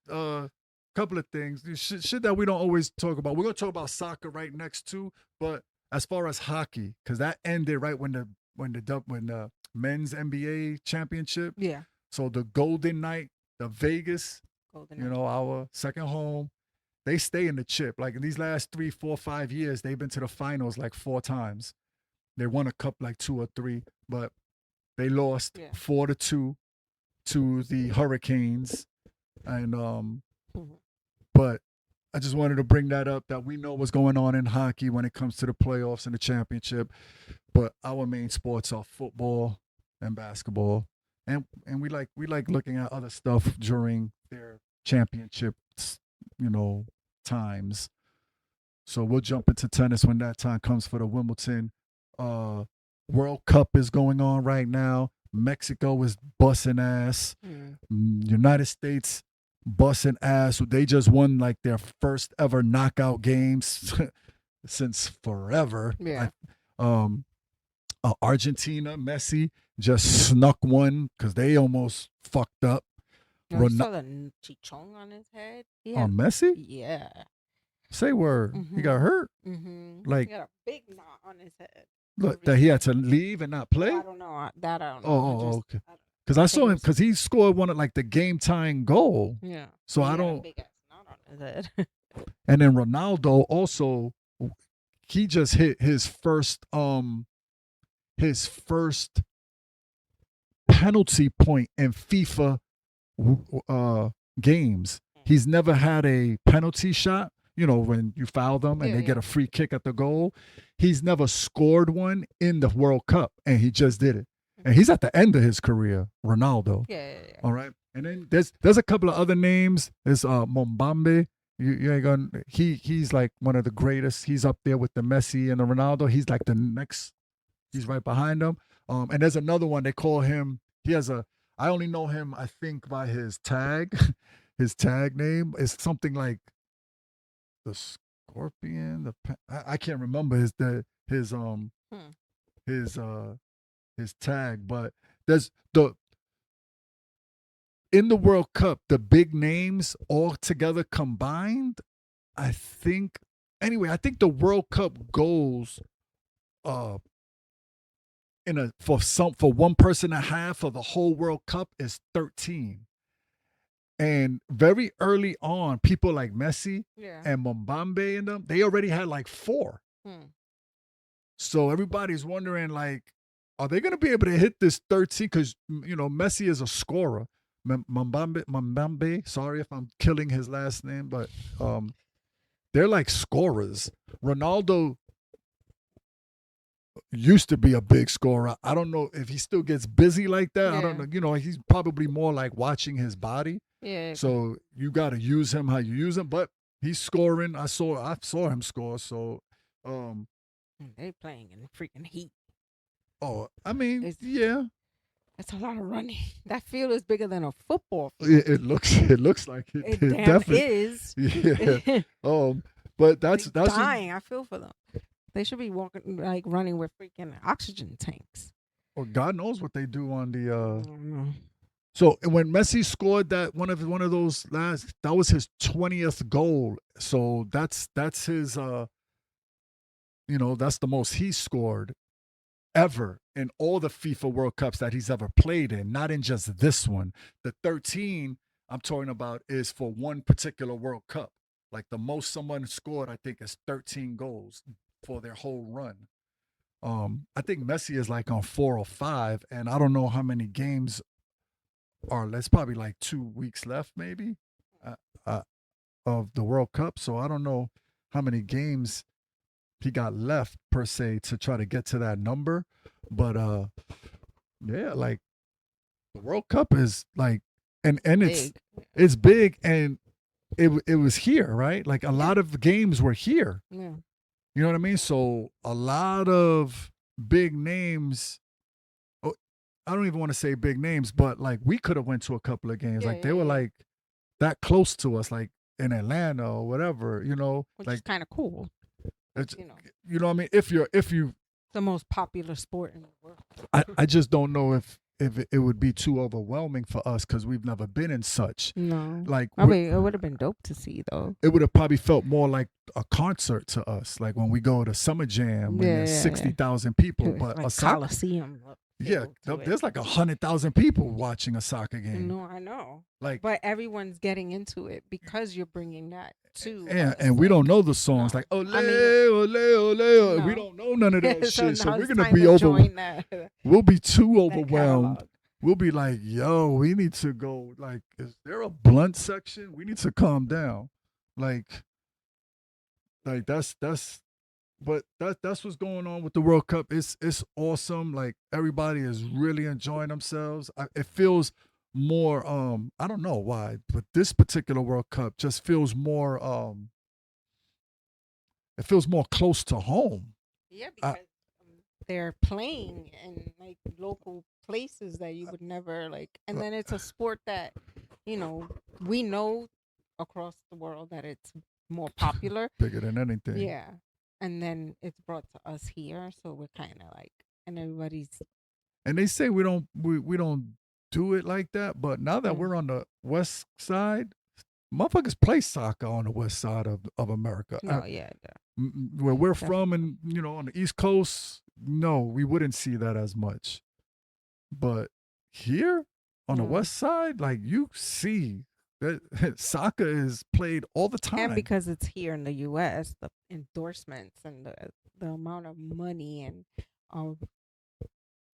a couple of things. Shit that we don't always talk about. We're gonna talk about soccer right next too, but as far as hockey, because that ended right when the men's NBA championship. Yeah. So the Golden Knight, the Vegas, Golden. our second home, they stay in the chip. Like in these last 3, 4, 5 years, they've been to the finals like 4 times. They won a cup like 2 or 3, but they lost Yeah. 4-2 to the Hurricanes. And Mhm. but I just wanted to bring that up, that we know what's going on in hockey when it comes to the playoffs and the championship. But our main sports are football and basketball. And we like looking at other stuff during their championships, times. So we'll jump into tennis when that time comes for the Wimbledon. World Cup is going on right now. Mexico is busting ass. United States busting ass. They just won like their first ever knockout games since forever. Yeah. Argentina, Messi just snuck one because they almost fucked up. You saw the chichong on his head? Yeah. On Messi? Yeah. Say word. He got hurt. Like, he got a big knot on his head. look, that he had to leave and not play? I don't know. That I don't know. Oh, okay. I don't- Because I think saw it him, was- because he scored one of like the game tying goal. Yeah. So He I had a don't. big ass knot on his head. And then Ronaldo also, he just hit his first penalty point in FIFA games. He's never had a penalty shot. When you foul them and Yeah, they get yeah. a free kick at the goal. He's never scored one in the World Cup, and he just did it. And he's at the end of his career, Ronaldo. Yeah. All right. And then there's a couple of other names. There's Mombambe. You ain't gonna. He's like one of the greatest. He's up there with the Messi and the Ronaldo. He's like the next. He's right behind them. And there's another one. They call him. He has a. I only know him, I think, by his tag. His tag name is something like the Scorpion. I can't remember Hmm. his his tag, but there's the in the World Cup, the big names all together combined, I think anyway, I think the World Cup goals uh for one person and a half for the whole World Cup is 13. And very early on, people like Messi Yeah. and Mbambe and them, they already had like 4. Hmm. So everybody's wondering, like, are they going to be able to hit this 13? Because, Messi is a scorer. Mbambe, sorry if I'm killing his last name, but they're like scorers. Ronaldo used to be a big scorer. I don't know if he still gets busy like that. I don't know. He's probably more like watching his body. Yeah. So you got to use him how you use him. But he's scoring. I saw him score. So, They playing in freaking heat. I mean, It's- yeah, That's a lot of running. That field is bigger than a football field. it looks like it. It It damn definitely is. Yeah. But that's They're that's dying. I feel for them. They should be walking like running with freaking oxygen tanks. well, God knows what they do on the. I don't know. So when Messi scored that one of those that was his 20th goal. So that's his that's the most he scored ever in all the FIFA World Cups that he's ever played in, not in just this one. The 13 I'm talking about is for one particular World Cup. Like the most someone scored, I think, is 13 goals for their whole run. I think Messi is like on 4 or 5, and I don't know how many games are. There's probably like 2 weeks left, maybe, uh, uh, of the World Cup. So I don't know how many games he got left per se to try to get to that number. But yeah, like the World Cup is like, and it's Big. it's big, and it was here, right? Like a lot of the games were here. Yeah. You know what I mean? So a lot of big names. Oh, I don't even want to say big names, but like we could have went to a couple of games. Yeah, Like they yeah, were yeah. like that close to us, like in Atlanta or whatever. Which is Like kind of cool. it's, You know, you know what I mean? If you, the most popular sport in the world. I just don't know if it would be too overwhelming for us because we've never been in such. No. Like I mean, it would have been dope to see though. it would have probably felt more like a concert to us, like when we go to Summer Jam when there's Yeah. 60,000 people. It's But like a soccer, Coliseum. yeah, feel to it. there's like 100,000 people watching a soccer game. No, I know. Like, But everyone's getting into it because you're bringing that to. yeah, us, and we like- don't know the songs. No. Like, ole, I mean- ole, ole, ole. We No. don't know none of that so shit. So now we're it's gonna time be to over. join that We'll be too that overwhelmed. catalog. We'll be like, yo, we need to go. Like, is there a blunt section? We need to calm down. Like that's but that's what's going on with the World Cup. It's awesome. Like everybody is really enjoying themselves. It feels more I don't know why, but this particular World Cup just feels more it feels more close to home. Yeah, because they're playing in like local places that you would never like, and then it's a sport that we know across the world that it's more popular. Bigger than anything. Yeah, and then it's brought to us here, so we're kind of like, and everybody's And they say we don't do it like that, but now that we're on the west side, motherfuckers play soccer on the west side of America. no, yeah, Where we're from, and on the East Coast, no, we wouldn't see that as much. But here on the No. west side, like you see that soccer is played all the time. and because it's here in the U.S., the endorsements and the amount of money and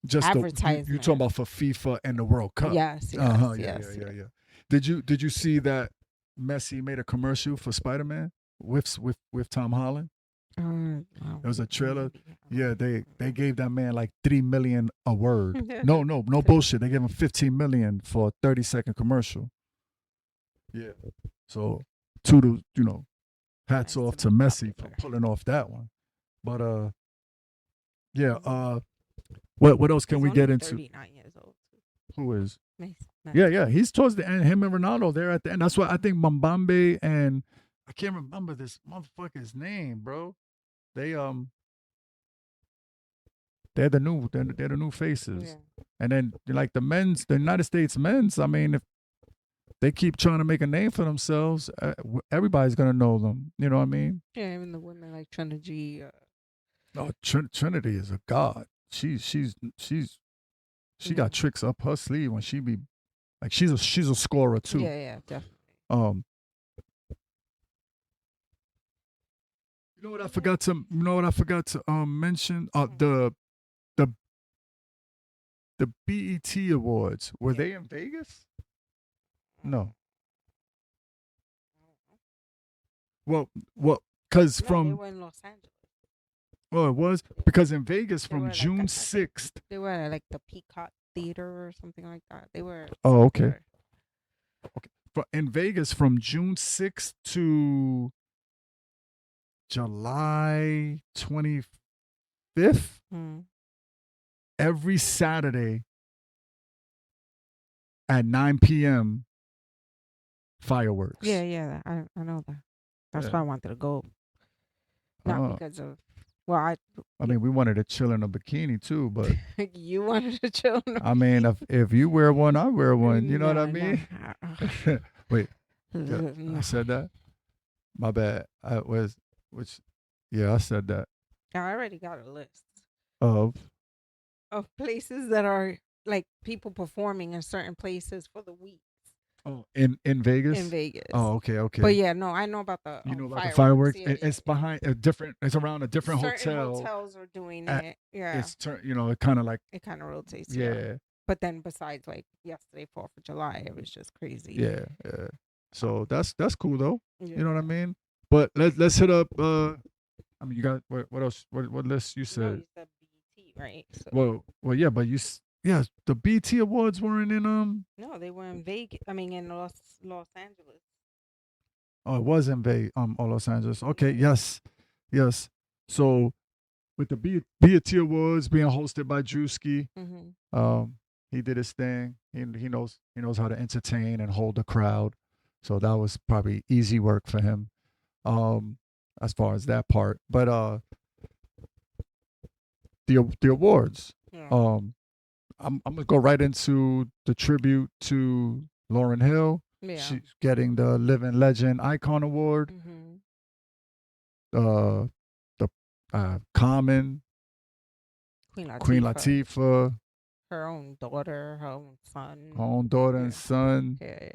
just you advertisement. talking about for FIFA and the World Cup. yes, yes, Uh-huh, yes, yeah. Did you see that Messi made a commercial for Spider-Man with Tom Holland? It was a trailer. Yeah, they gave that man like $3 million a word. No bullshit. They gave him $15 million for a 30-second commercial. Yeah. So hats off to Messi for pulling off that one. But yeah, what else can we get into? 39 years old. Who is? Yeah. He's towards the end. Him and Ronaldo, they're at the end. That's why I think Mbambe and I can't remember this motherfucker's name, bro. They're the new faces. Yeah. And then like the United States men's. I mean, if they keep trying to make a name for themselves, everybody's gonna know them. You know what I mean? Yeah, even the women like Trinity. Oh, Trinity is a god. She got tricks up her sleeve when she be like she's a scorer too. Yeah, definitely. You know what I forgot to mention? The BET Awards, were they in Vegas? No. Well, because No, they from were in Los Angeles. it was because in Vegas They from were like June at- 6th. They were at like the Peacock Theater or something like that. They were. Oh, okay. they were- In Vegas from June 6th to July 25th, Hmm. every Saturday at 9 p.m. fireworks. Yeah. I know that. That's Yeah. why I wanted to go. Not because of. Well, I mean, we wanted to chill in a bikini too, but you wanted to chill. I mean, if you wear one, I wear one. You know what I No, mean? no. Wait, No. I said that. My bad. I said that. I already got a list Of places that are like people performing in certain places for the week in Vegas. in Vegas. Oh, okay. But yeah, no, I know about the. You know about the fireworks? Yeah, It's behind a different. It's around a different certain hotel. hotels are doing at- it. Yeah, It's it kind of like it kind of rotates. yeah. But then besides like yesterday, 4th of July, it was just crazy. Yeah. So that's cool though. Yeah. You know what I mean? But let's hit up. I mean, you got what else? What list you No, said? you said BET, right? So, Well, yeah, but the BT Awards weren't in no, they were in Vegas. I mean, in Los Angeles. Oh, it was in Los Angeles. Okay, yes. So with the BET Awards being hosted by Drewski, Mm-hmm. he did his thing. He knows how to entertain and hold a crowd. So that was probably easy work for him. As far as that part. But the awards. Yeah. I'm gonna go right into the tribute to Lauryn Hill. Yeah. She's getting the Living Legend Icon Award. Mm-hmm. The Common, Queen Latifah, her own daughter, her own son. her own daughter and son. Yeah.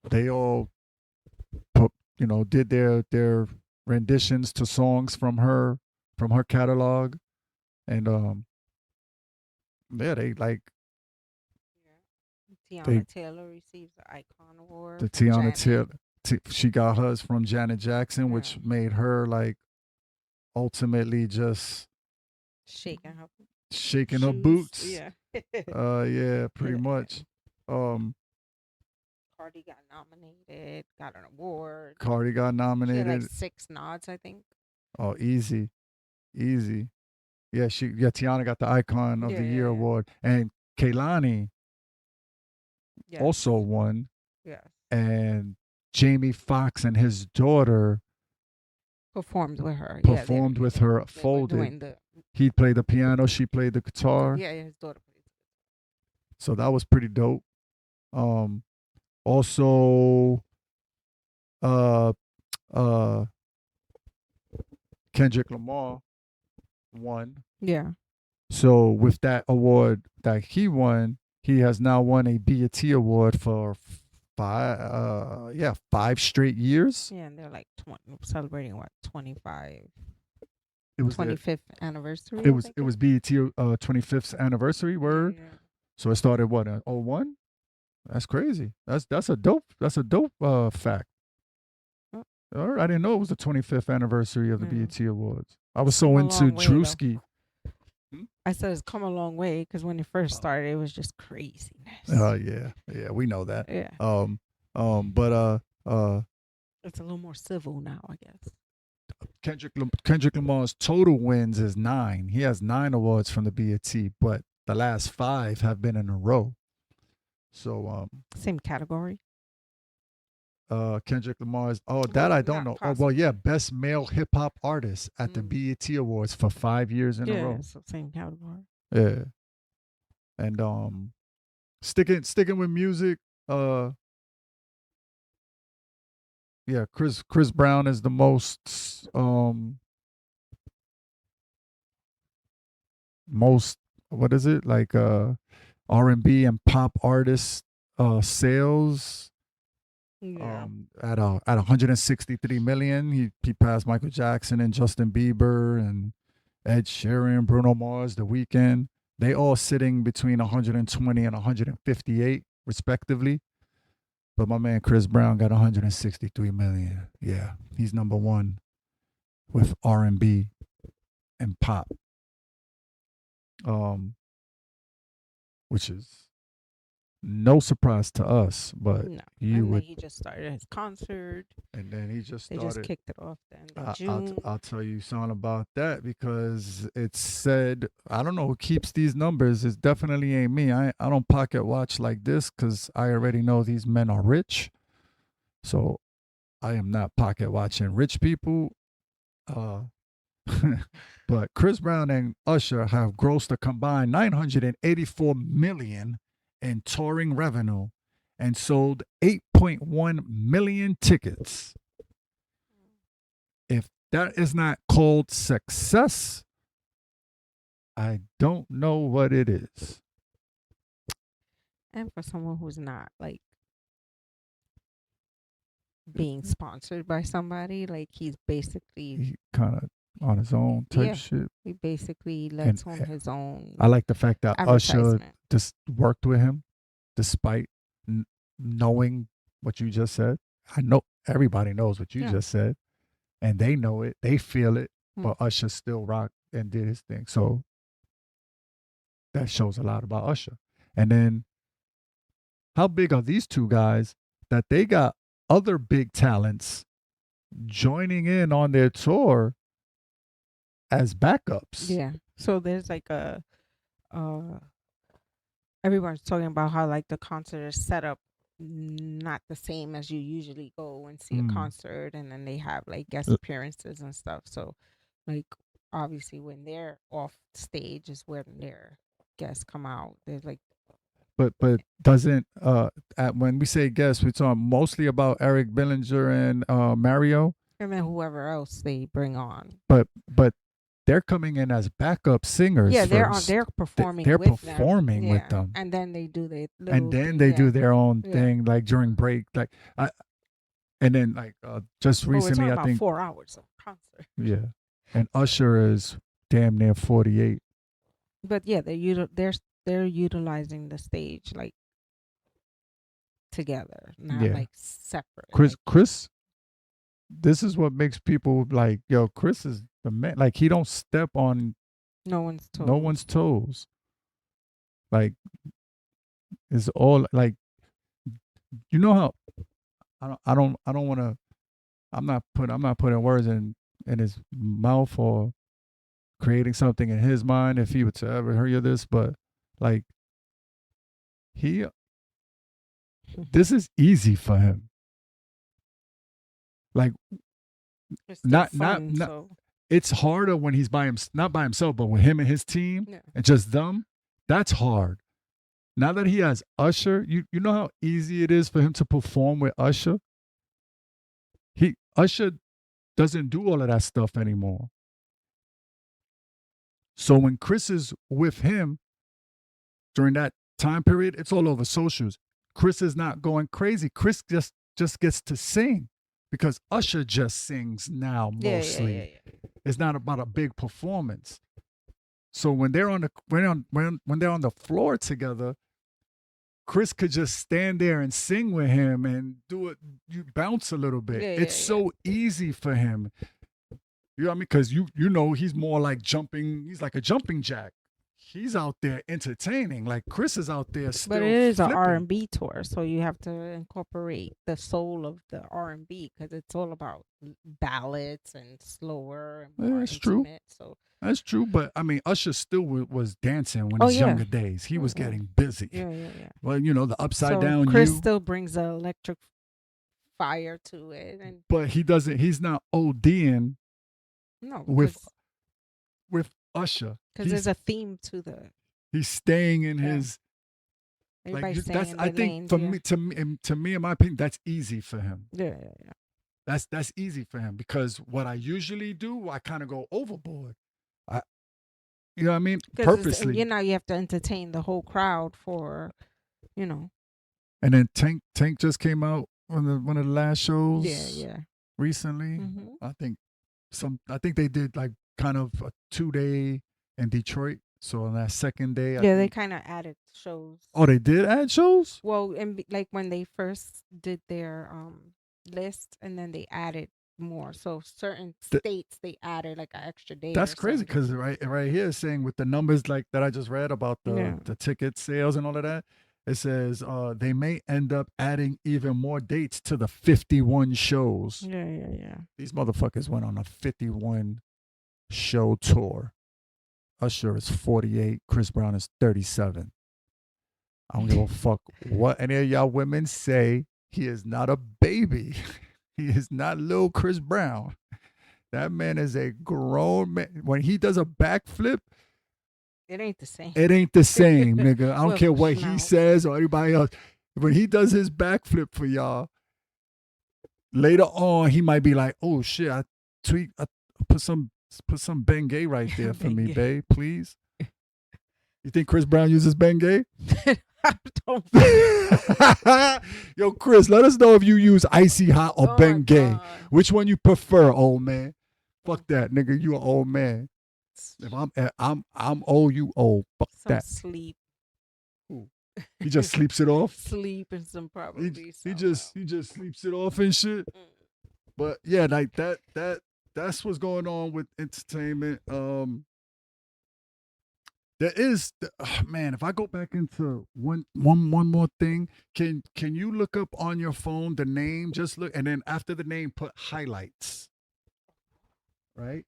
They all did their renditions to songs from her catalog, and they like Tiana Taylor receives the Icon Award. the from Tiana Janet. Taylor. She got hers from Janet Jackson, which Yeah. made her like ultimately just Shaking her shaking her shoes. boots. Yeah. Yeah, pretty Yeah. much. Cardi got nominated, got an award. Cardi got She had nominated. like 6 nods, I think. Oh, easy. Yeah, Tiana got the Icon of the Year Yeah. award, and Kehlani Yes. also won, Yes. and Jamie Foxx and his daughter Performed with her. performed with her They were folded. doing the, He played the piano, she played the guitar. yeah, his daughter played. So that was pretty dope. Also, Kendrick Lamar won. Yeah. So with that award that he won, he has now won a BET award for 5 straight years. Yeah, and they're like celebrating what 25, It was 25th anniversary. it was BET 25th anniversary word. Yeah. So it started what in 01? That's crazy. That's a dope fact. Oh. All right, I didn't know it was the 25th anniversary of the Yeah. BET Awards. I was so Come a into long way, though. Drewski. I said it's come a long way because when it first started, it was just craziness. Yeah, we know that. Yeah, But it's a little more civil now, I guess. Kendrick Lamar's total wins is 9. He has 9 awards from the BET, but the last 5 have been in a row. So Same category. Kendrick Lamar is that I don't not know. possible. Yeah, best male hip hop artist at the BET Awards for 5 years in a Yeah, row. so same category. Yeah. And sticking with music, yeah, Chris Brown is the most what is it? Like R&B and pop artist sales Yeah. at 163 million. He passed Michael Jackson and Justin Bieber and Ed Sheeran, Bruno Mars, The Weeknd. They all sitting between 120 and 158 respectively. But my man Chris Brown got 163 million. Yeah, he's number 1 with R&B and pop. Which is no surprise to us, but No. you And would. then he just started his concert. And then he just They started. just kicked it off the end of June. I'll tell you something about that because it said, I don't know who keeps these numbers. It definitely ain't me. I don't pocket watch like this because I already know these men are rich. So I am not pocket watching rich people. But Chris Brown and Usher have grossed a combined 984 million in touring revenue and sold 8.1 million tickets. If that is not called success, I don't know what it is. And for someone who's not like being sponsored by somebody, like he's basically He kind of on his own type shit. he basically lets And on his own I like the fact that Usher advertisement. just worked with him despite knowing what you just said. I know everybody knows what you just said, and they know it, they feel it, but Usher still rocked and did his thing. So that shows a lot about Usher. And then how big are these two guys that they got other big talents joining in on their tour as backups? Yeah. So there's like everyone's talking about how like the concert is set up not the same as you usually go and see a concert, and then they have like guest appearances and stuff. So like obviously when they're off stage is when their guests come out. There's like But doesn't when we say guests, we're talking mostly about Eric Bellinger and Mario. and then whoever else they bring on. But they're coming in as backup singers. Yeah, first. they're performing. They're with performing them. with them, and then they do their and then they do their own Yeah. thing, like during break, like and then like just we're recently, talking I about think 4 hours of concert. yeah, and Usher is damn near 48. But yeah, they're utilizing the stage like together, not Yeah. like separate. Chris, this is what makes people like, yo, Chris is the man. Like he don't step on no one's told. no one's toes. Like it's all like, you know how I don't want to. I'm not putting words in his mouth or creating something in his mind if he were to ever hear this, but like this is easy for him. Like It's not fun, so. it's harder when he's not by himself, but with him and his team and just them. That's hard. Now that he has Usher, you know how easy it is for him to perform with Usher? Usher doesn't do all of that stuff anymore. So when Chris is with him during that time period, it's all over socials. Chris is not going crazy. Chris just gets to sing because Usher just sings now mostly. Yeah. It's not about a big performance. So when they're on the when they're on the floor together, Chris could just stand there and sing with him and do it. You bounce a little bit. It's so easy for him. You know what I mean? Because you know he's more like jumping. He's like a jumping jack. he's out there entertaining. Like Chris is out there still. But it is an flipping. R&B tour, so you have to incorporate the soul of the R&B because it's all about ballads and slower and more That's true. intimate. So That's true, but I mean, Usher still was dancing when Oh, his yeah. younger days. He was Yeah. getting busy. yeah. Well, you know, the upside So down Chris you. still brings the electric fire to it, and But he doesn't. He's not ODing no, with Usher. because there's a theme to the He's staying in Yeah. his everybody's that's. staying in I their think lanes, for yeah. me, to me, in my opinion, that's easy for him. Yeah. That's easy for him because what I usually do, I kind of go overboard. You know what I mean? Purposely. You know, you have to entertain the whole crowd for, you know. And then Tank just came out on one of the last shows. Yeah. Recently. hmm I think they did like kind of a 2-day in Detroit. So on that second day, Yeah, they kind of added shows. Oh, they did add shows? Well, and like when they first did their list, and then they added more. So certain states they added like an extra day. That's or crazy something. because right here is saying with the numbers like that I just read about the ticket sales and all of that, it says they may end up adding even more dates to the 51 shows. Yeah. These motherfuckers went on a 51 show tour. Usher is 48. Chris Brown is 37. I don't give a fuck what any of y'all women say. He is not a baby. He is not little Chris Brown. That man is a grown man. When he does a backflip, It ain't the same. it ain't the same, nigga. I don't Well, care what he no. says or anybody else. When he does his backflip for y'all, later on he might be like, "Oh shit, I put some Bengay right there for me, Bengay. babe, please." You think Chris Brown uses Bengay? I don't. Yo, Chris, let us know if you use Icy Hot or Oh, Bengay. God. Which one you prefer, old man? Fuck that, nigga. You an old man. If I'm old, you old. Fuck Some that. sleep. He just sleeps it off. Sleep and some probably. He just sleeps it off and shit. But yeah, like that's what's going on with entertainment. There is man, if I go back into one more thing, can you look up on your phone the name? Just look, and then after the name, put highlights. Right?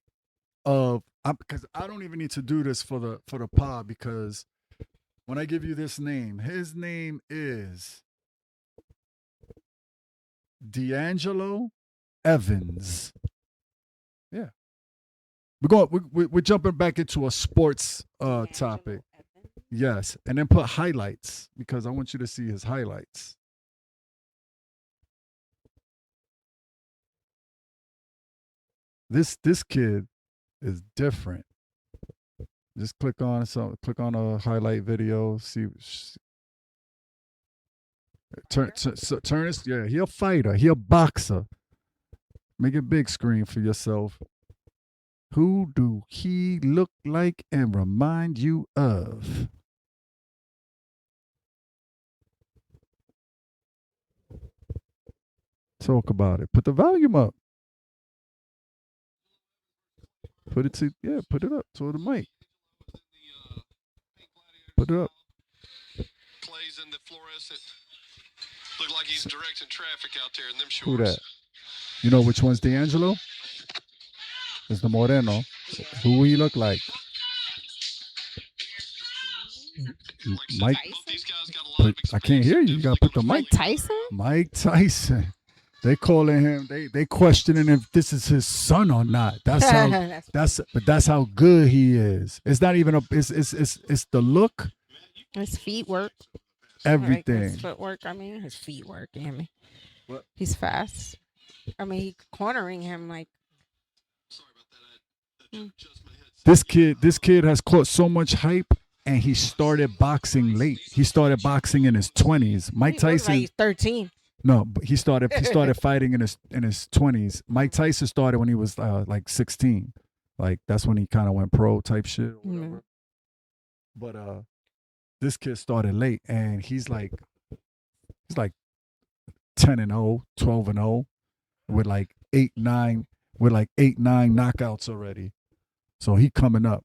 Because I don't even need to do this for the pod because when I give you this name, his name is D'Angelo Evans. Yeah. We're jumping back into a sports topic. Yes. And then put highlights because I want you to see his highlights. This kid is different. Just click on a highlight video, see turn it. Yeah, he a fighter, he a boxer. Make it big screen for yourself. Who do he look like and remind you of? Talk about it. Put the volume up. Put it up to the mic. Put it up. Plays in the fluorescent. Look like he's directing traffic out there in them shorts. Who that? You know which one's D'Angelo? It's the Moreno. Who he look like? Mike. I can't hear you. You gotta put the mic. Tyson? Mike Tyson. They calling him. They questioning if this is his son or not. That's how. That's how good he is. It's not even It's the look. His feet work. Everything. Like his footwork. I mean, his feet work. What? He's fast. I mean, he cornering him like. This kid has caught so much hype, and he started boxing late. He started boxing in his 20s. Mike Tyson. He's 13. No, but he started fighting in his 20s. Mike Tyson started when he was like 16. Like that's when he kind of went pro type shit or whatever. But this kid started late, and he's like 10-0, 12-0 with like 8-9 knockouts already. So he coming up.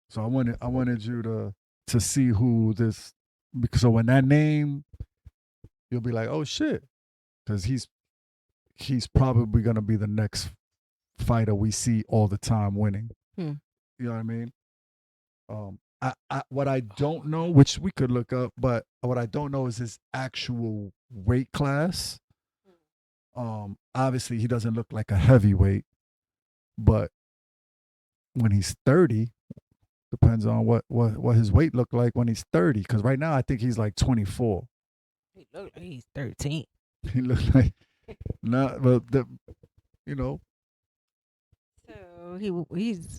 So I wanted you to to see who this, because so when that name, you'll be like, oh shit, because he's probably gonna be the next fighter we see all the time winning. Hmm. You know what I mean? What I don't know, which we could look up, but what I don't know is his actual weight class. Obviously he doesn't look like a heavyweight, but when he's 30, depends on what his weight looked like when he's 30. Because right now I think he's like 24. He look like he's 13. He looked like not, but you know, So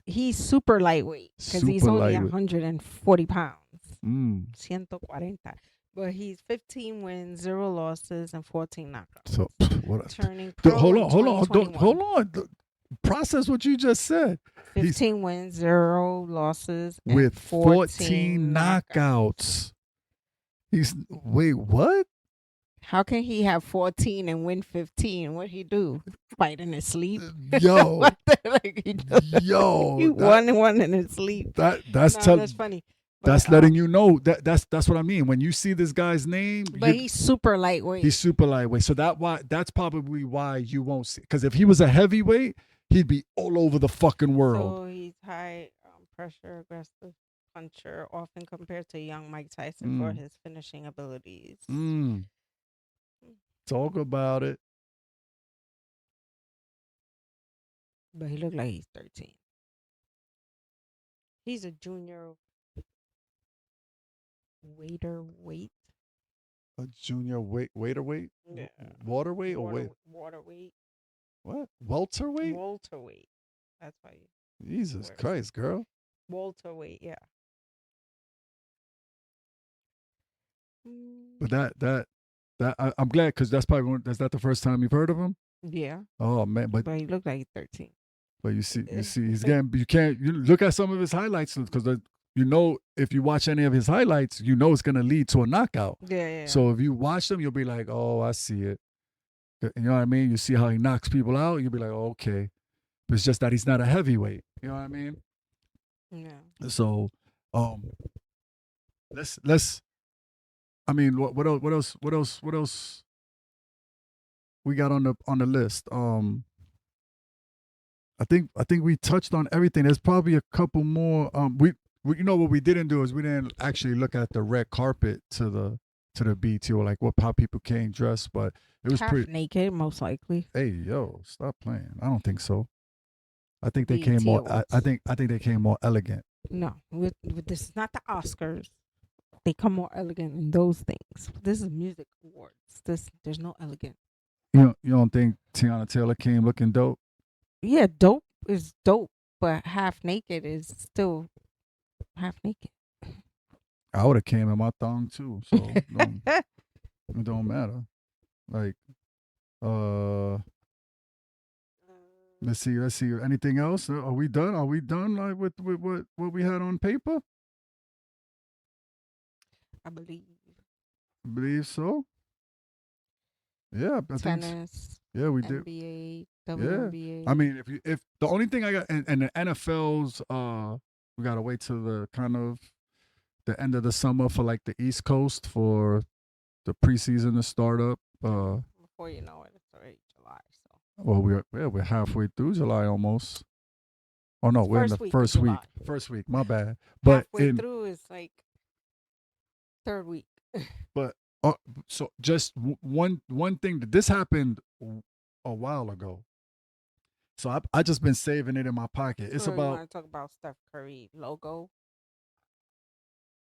he's super lightweight because he's super only lightweight. 140 pounds. Mm. 140. But he's 15 wins, 0 losses, and 14 knockouts. So what? Turning pro Hold in on, 2021. hold on. Process what you just said. 15 wins, 0 losses, and With 14 knockouts. He's wait, what? How can he have 14 and win 15? What'd he do? Fight in his sleep? Yo, What the, like he just, yo, he won one in his sleep. that's That's funny. That's But, letting you know that's what I mean. When you see this guy's name, But he's super lightweight. he's super lightweight. So that's probably why you won't see. Because if he was a heavyweight, he'd be all over the fucking world. So he's high pressure, aggressive puncher, often compared to young Mike Tyson for his finishing abilities. Talk about it. But he looked like he's 13. He's a junior weight. A junior waiterweight? Yeah. Waterweight or weight? Waterweight. What? Welterweight? Welterweight. That's why. Jesus Word. Christ, girl. Welterweight, yeah. But that I'm glad, because that's probably that's not the first time you've heard of him. Yeah. Oh man, but But he looked like he's 13. you see he's getting, you look at some of his highlights, because you know, if you watch any of his highlights, you know it's gonna lead to a knockout. Yeah. So if you watch them, you'll be like, oh, I see it. You know what I mean? You see how he knocks people out, you'll be like, oh, okay. But it's just that he's not a heavyweight. You know what I mean? Yeah. So, let's. I mean, what else we got on the list? I think we touched on everything. There's probably a couple more. We you know what we didn't do is we didn't actually look at the red carpet to the BT, or like how people came dressed, but it was Half pretty naked, most likely. Hey, yo, stop playing. I don't think so. I think they BET came more. Awards. I think they came more elegant. No, with this is not the Oscars. They come more elegant in those things. This is music awards. There's no elegant. You don't think Tiana Taylor came looking dope? Yeah, dope is dope, but half naked is still half naked. I would have came in my thong too, so it don't matter. Like, let's see. Anything else? Are we done? Like with what we had on paper? I Believe so. Yeah, I think. tennis, Yeah, we did. NBA, WNBA. I mean, if the only thing I got, and the NFL's, we gotta wait till the kind of the end of the summer for like the East Coast for the preseason to start up. Before you know it, it's already July. So Well, we're halfway through July almost. Oh no, we're in the first week. First week, my bad. But halfway through is like third week. But so just one thing, that this happened a while ago. So I just been saving it in my pocket. It's So you about want to talk about Steph Curry logo?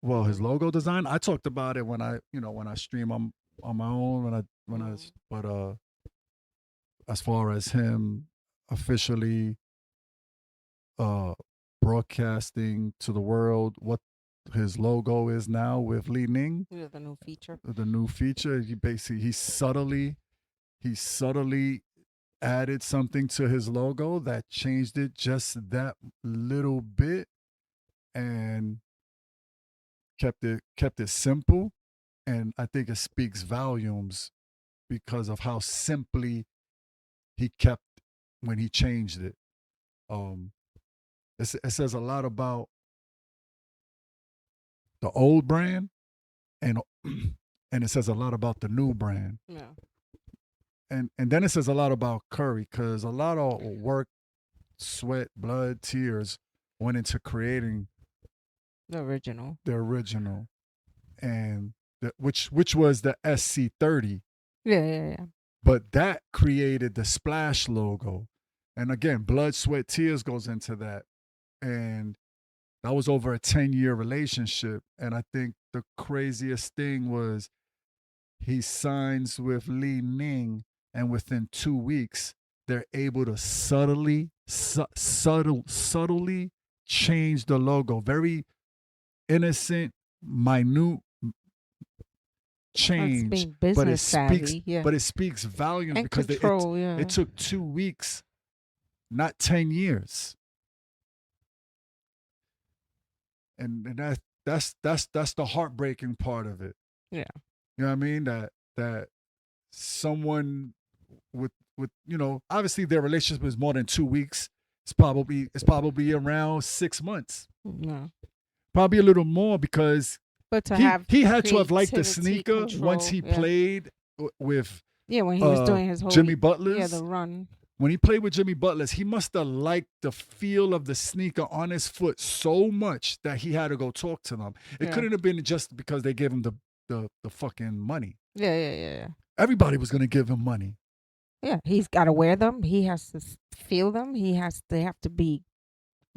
Well, his logo design. I talked about it when I stream on my own but as far as him officially broadcasting to the world what his logo is now with Li Ning, Yeah, the new feature. He subtly added something to his logo that changed it just that little bit and kept it simple, and I think it speaks volumes because of how simply he kept when he changed it. It says a lot about the old brand, and and it says a lot about the new brand. Yeah. And then it says a lot about Curry, because a lot of work, sweat, blood, tears went into creating The original. the original, and which was the SC30. Yeah. But that created the Splash logo. And again, blood, sweat, tears goes into that. And that was over a 10-year relationship. And I think the craziest thing was he signs with Li Ning, and within 2 weeks, they're able to subtly change the logo. Very innocent, minute That's change, being but it business speaks savvy. Yeah. but it speaks volumes And because control. Yeah. it took 2 weeks, not 10 years. And that's the heartbreaking part of it. Yeah. You know what I mean? That someone with obviously their relationship is more than 2 weeks. It's probably around 6 months. No. Probably a little more, because But to he, have he had to have liked the creativity, sneaker once control, he yeah. played with Yeah, when he was doing his whole Jimmy Butler's. Yeah, the run. When he played with Jimmy Butler's, he must have liked the feel of the sneaker on his foot so much that he had to go talk to them. It Yeah. couldn't have been just because they gave him the fucking money. Yeah. Everybody was gonna give him money. Yeah, he's got to wear them. He has to feel them. They have to be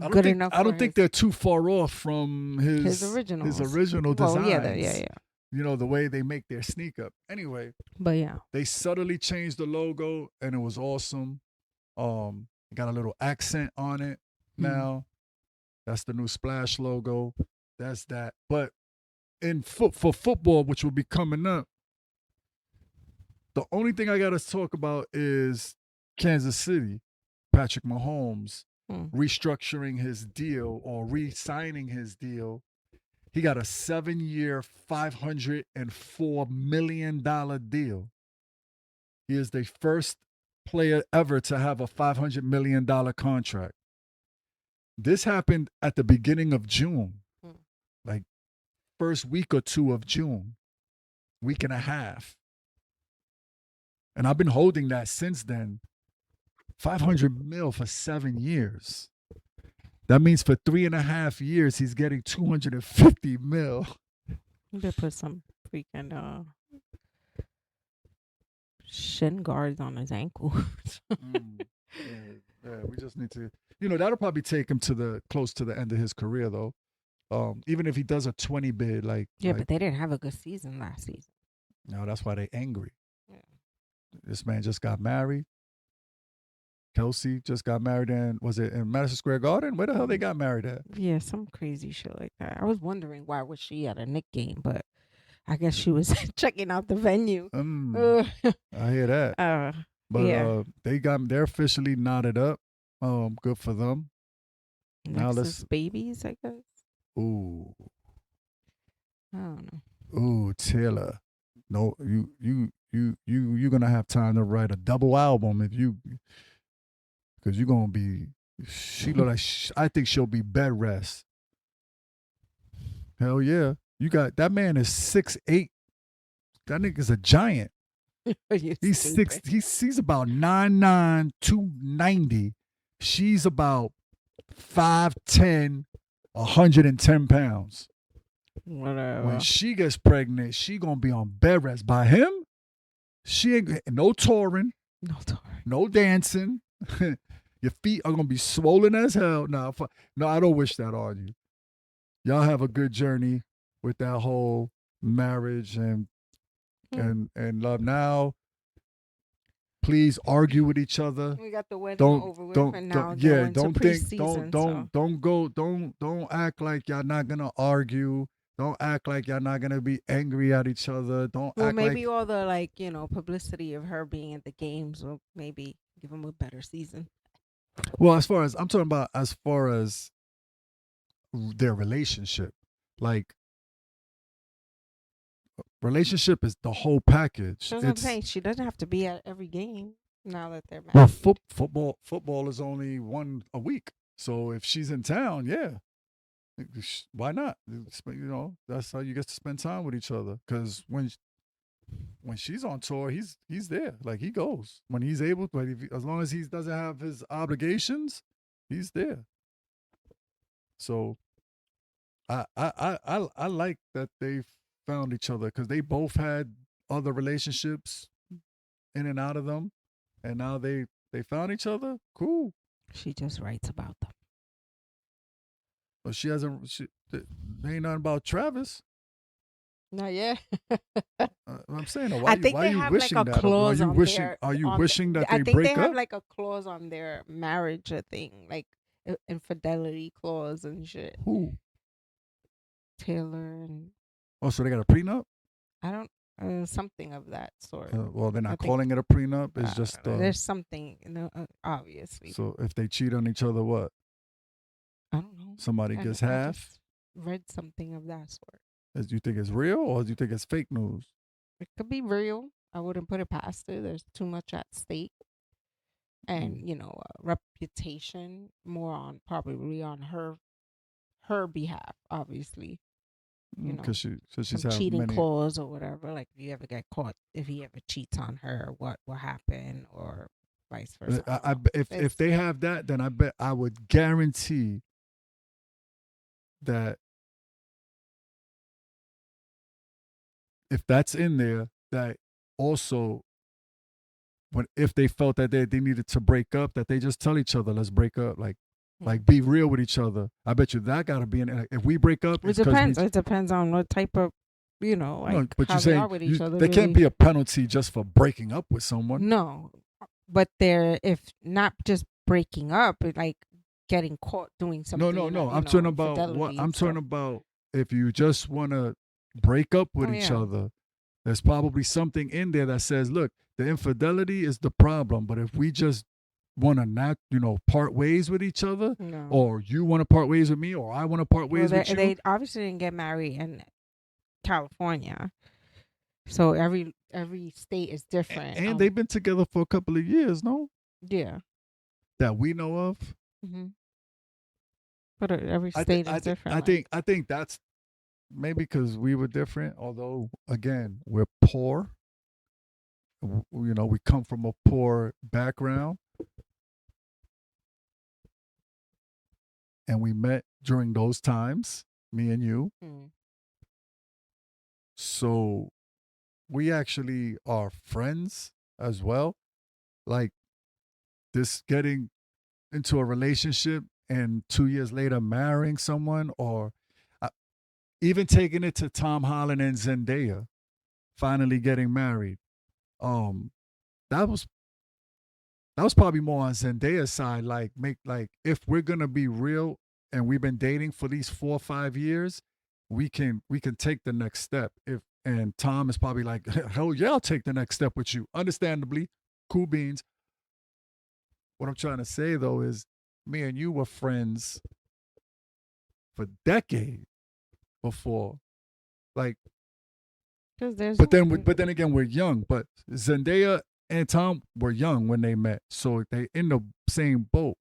good enough. I don't for think they're too far off from his original. his original Well, designs. yeah. You know, the way they make their sneaker. Anyway, But yeah, they subtly changed the logo, and it was awesome. Got a little accent on it now. That's the new Splash logo. That's that. But for football, which will be coming up, the only thing I got to talk about is Kansas City, Patrick Mahomes restructuring his deal or re-signing his deal. He got a 7-year, $504 million deal. He is the first player ever to have a $500 million contract. This happened at the beginning of June, like first week or two of June, week and a half. And I've been holding that since then. 500 mil for 7 years. That means for 3.5 years, he's getting 250 mil. they put some freaking shin guards on his ankle. Yeah, we just need to, that'll probably take him close to the end of his career, though. Even if he does a 20 bid, But they didn't have a good season last season. no, that's why they angry. Yeah. This man just got married. Kelsey just got married was it in Madison Square Garden? Where the hell they got married at? Yeah, some crazy shit like that. I was wondering why was she at a Knick game, but I guess she was checking out the venue. I hear that. But yeah. they're officially knotted up. Good for them. Now Nexus babies, I guess. Ooh, I don't know. ooh, Taylor. No, you're gonna have time to write a double album because you're gonna be. She look like I think she'll be bed rest. Hell yeah, you got that man is 6'8". That nigga's a giant. He's stupid. He's about 9'9", 290. She's about 5'10", 110 pounds. Whatever. When she gets pregnant, she gonna be on bed rest by him. She ain't no touring, No, sorry. no dancing. Your feet are gonna be swollen as hell. No, I don't wish that on you. Y'all have a good journey with that whole marriage and love. Now, please argue with each other. We got the wedding Don't over with, don't, and don't now yeah. going to Don't think preseason, don't act like y'all not gonna argue. Don't act like y'all not gonna be angry at each other. Don't Well, act maybe like all the publicity of her being at the games will maybe give them a better season. well, as far as I'm talking about, as far as their relationship, like relationship is the whole package. That's what I'm saying. She doesn't have to be at every game now that they're Well, married. football is only one a week. So if she's in town, yeah. Why not? That's how you get to spend time with each other. Because when she's on tour, he's there. Like he goes when he's able. But as long as he doesn't have his obligations, he's there. So I like that they found each other because they both had other relationships in and out of them, and now they found each other. Cool. She just writes about them. But she hasn't. There ain't nothing about Travis. Not yet. I'm saying, I why think are they you have wishing like a that? clause on their. Are you on wishing that I they think break they have up? like a clause on their marriage, a thing like infidelity clause and shit. Who? Taylor and Oh, so they got a prenup? I don't something of that sort. Well, they're I not think- calling it a prenup. It's just there's something, obviously. so if they cheat on each other, what? I don't know. Somebody I- gets I half. just read something of that sort. Do you think it's real or do you think it's fake news? It could be real. I wouldn't put it past it. There's too much at stake, and reputation more on probably on her behalf, obviously. You know, Because she's some had cheating many. clause or whatever. Like if you ever get caught, if he ever cheats on her, what will happen, or vice versa. I don't know. If It's- they have that, then I bet I would guarantee that if that's in there, that also if they felt that they needed to break up, that they just tell each other, let's break up, like be real with each other. I bet you that gotta be in. If we break up, It it's 'cause depends. It depends on what type of, like no, but how you're they saying are with each other. there can't really. be a penalty just for breaking up with someone. No, but if not just breaking up, like getting caught doing something. No. I'm talking about what I'm talking about. If you just want to break up with each other, there's probably something in there that says, look, the infidelity is the problem, but if we just want to not, part ways with each other, No. or you want to part ways with me, or I want to part ways with you. They obviously didn't get married in California, so every state is different. And they've been together for a couple of years, no? yeah. That we know of. Mm-hmm. But every state is different. I think that's maybe because we were different. Although again, we're poor. We come from a poor background, and we met during those times, me and you. Mm. So we actually are friends as well. Like this getting into a relationship and 2 years later marrying someone, or even taking it to Tom Holland and Zendaya finally getting married. That was probably more on Zendaya's side. Like if we're gonna be real and we've been dating for these 4 or 5 years, we can take the next step. And Tom is probably like, hell yeah, I'll take the next step with you. Understandably, cool beans. What I'm trying to say though is, me and you were friends for decades before, like. But then again, we're young. But Zendaya and Tom were young when they met, so they in the same boat.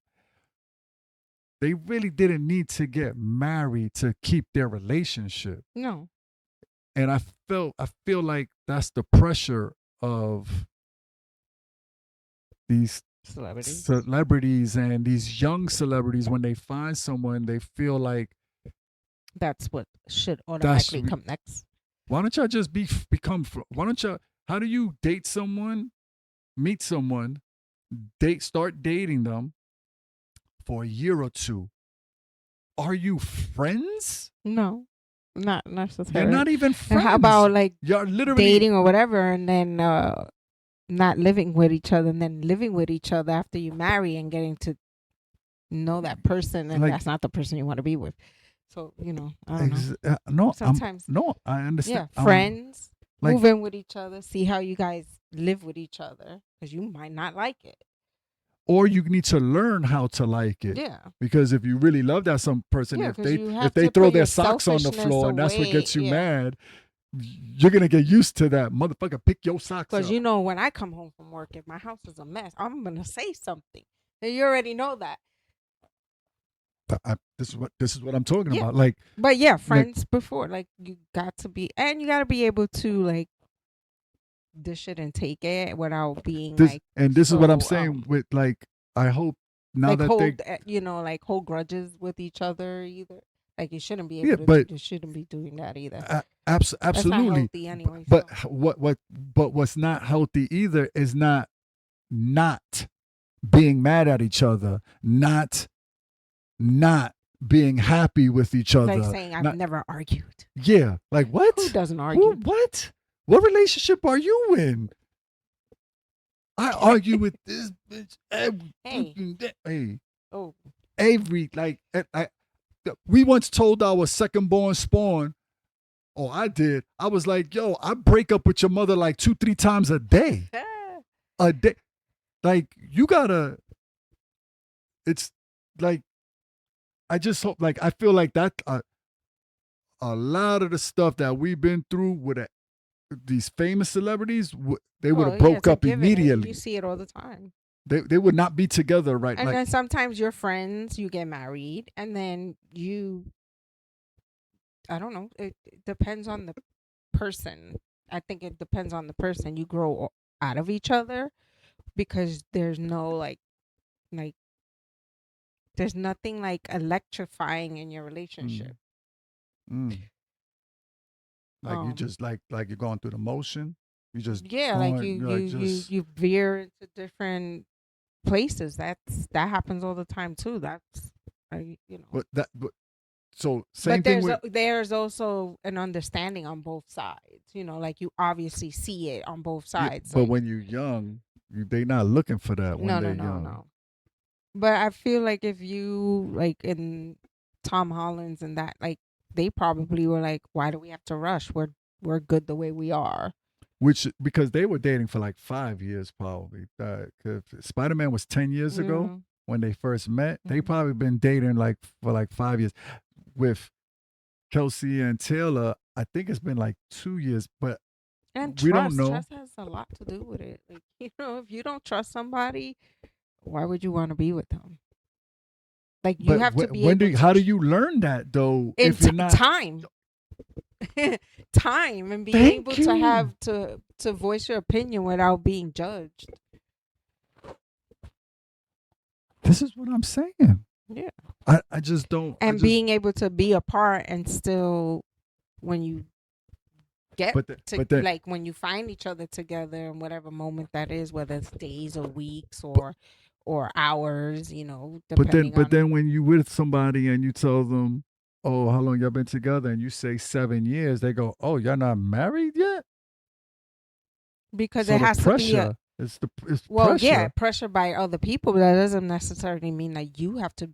They really didn't need to get married to keep their relationship. No. And I feel like that's the pressure of these celebrities and these young celebrities. When they find someone, they feel like that's what should automatically come next. Why don't y'all just become? Why don't y'all? How do you date someone, meet someone, start dating them for a year or two? Are you friends? No, not necessarily. You're not even friends. How about like you're literally dating or whatever, and then not living with each other, and then living with each other after you marry and getting to know that person, and that's not the person you want to be with. So, I don't know. No, sometimes. I understand. Yeah, friends, move in with each other, see how you guys live with each other, because you might not like it. Or you need to learn how to like it. Yeah. Because if you really love that some person, if they throw their socks on the floor and that's what gets you mad, you're gonna get used to that. Motherfucker, pick your socks up. Because when I come home from work, if my house is a mess, I'm gonna say something. And you already know that. this is what I'm talking Yeah. about. Like, But yeah, friends before, like you got to be able to like dish it and take it without being this, like and this is what I'm so, saying with like, I hope now like that hold they, like hold grudges with each other either. Like you shouldn't be yeah, able to but you shouldn't be doing that either. That's not absolutely. healthy anyway. But so. what's not healthy either is not being mad at each other, not being happy with each other. Like saying I've never argued. Yeah, like what? Who doesn't argue? What? What relationship are you in? I argue with this bitch every Hey. fucking day. Hey, Oh, every like we once told our second born spawn, or I did. I was like, yo, I break up with your mother like 2-3 times a day. A day. Like you gotta. It's like I just hope. Like I feel like that. A lot of the stuff that we've been through with these famous celebrities, they would have broke up immediately. You see it all the time. They would not be together right. And like, then sometimes your friends, you get married, and then I don't know. It depends on the person. I think it depends on the person. You grow out of each other because there's no like there's nothing like electrifying in your relationship. Like you just like you're going through the motion. You just like you veer into different places. That happens all the time too. That's But so same thing with. There's also an understanding on both sides. Like you obviously see it on both sides. But when you're young, they not looking for that when they're young. No. But I feel like if you like in Tom Holland's and that, like they probably were like, why do we have to rush? We're good the way we are. Which because they were dating for like 5 years probably. Spider-Man was 10 years ago when they first met. They probably been dating like for like 5 years. With Kelsey and Taylor, I think it's been like 2 years, but and we don't know. Trust has a lot to do with it. Like if you don't trust somebody, why would you want to be with them? Like you have to be. How do you learn that though? If you're not time, time, and being able to have to voice your opinion without being judged. This is what I'm saying. Yeah. I just don't. And being able to be apart and still, when you get like when you find each other together in whatever moment that is, whether it's days or weeks or hours, But then when you with somebody and you tell them, oh, how long y'all been together, and you say 7 years, they go, oh, y'all not married yet? Because so it has pressure, to be it's pressure. Pressure by other people, but that doesn't necessarily mean that you have to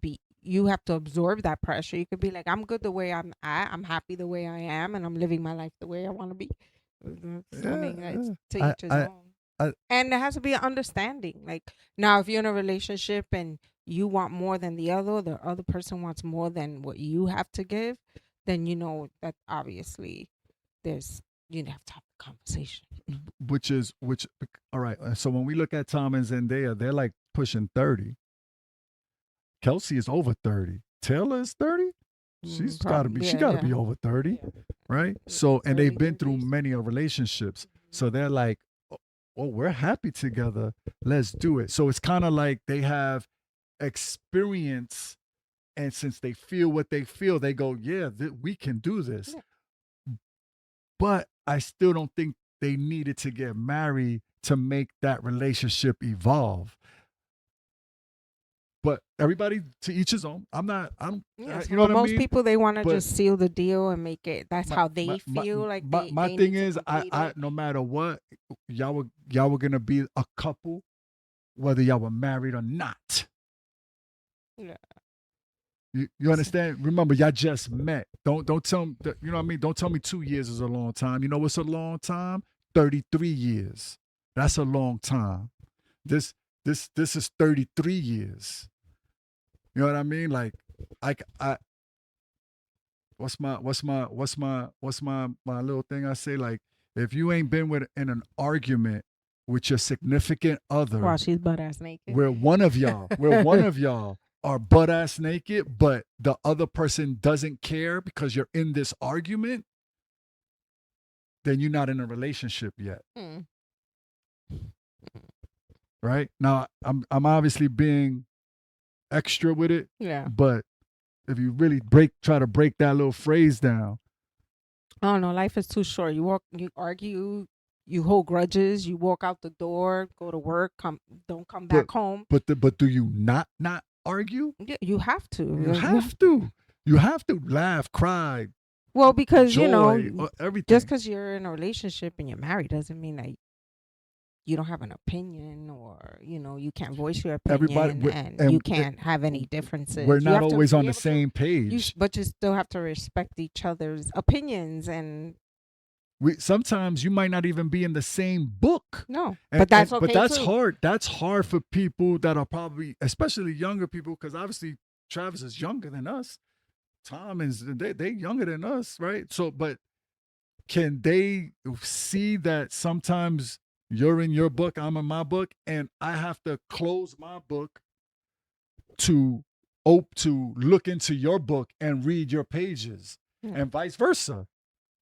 absorb that pressure. You could be like, I'm good the way I'm at, I'm happy the way I am, and I'm living my life the way I want to be. It's to each his own. And there has to be an understanding. Like now, if you're in a relationship and you want more than the other person wants more than what you have to give, then that obviously you have to have a conversation. Which all right. So when we look at Tom and Zendaya, they're like pushing 30. Kelsey is over 30. Taylor is 30. She's got to be. She got to be over 30, right? So and they've been through many relationships. So they're like, oh, we're happy together. Let's do it. So it's kind of like they have experience, and since they feel what they feel, they go, yeah, we can do this. Yeah. But I still don't think they needed to get married to make that relationship evolve. But everybody to each his own. You know what I mean? Most people, they want to just seal the deal and make it. That's how they feel. My thing is, I no matter what, y'all were gonna be a couple, whether y'all were married or not. Yeah. You understand? Remember, y'all just met. Don't tell me. You know what I mean? Don't tell me 2 years is a long time. You know what's a long time? 33 years. That's a long time. This is 33 years. You know what I mean? Like, what's my little thing I say? Like, if you ain't been in an argument with your significant other, while she's butt ass naked, we're one of y'all are butt ass naked, but the other person doesn't care because you're in this argument, then you're not in a relationship yet. Mm. Right? Now I'm obviously being extra with it, Yeah. but if you really try to break that little phrase down. I don't know. Life is too short. You argue, you hold grudges, you walk out the door, go to work, don't come back home. But do you not argue? Yeah, you have to. You have to. You have to laugh, cry. Well, because joy, everything. just because you're in a relationship and you're married doesn't mean that you don't have an opinion, or you can't voice your opinion, and you can't have any differences. We're not always on the same page, but you still have to respect each other's opinions. And sometimes you might not even be in the same book. No, but that's okay. But that's too. hard. That's hard for people that are probably, especially younger people, because obviously Travis is younger than us. Tom is they younger than us, right? So, but can they see that sometimes you're in your book, I'm in my book, and I have to close my book to look into your book and read your pages, and vice versa.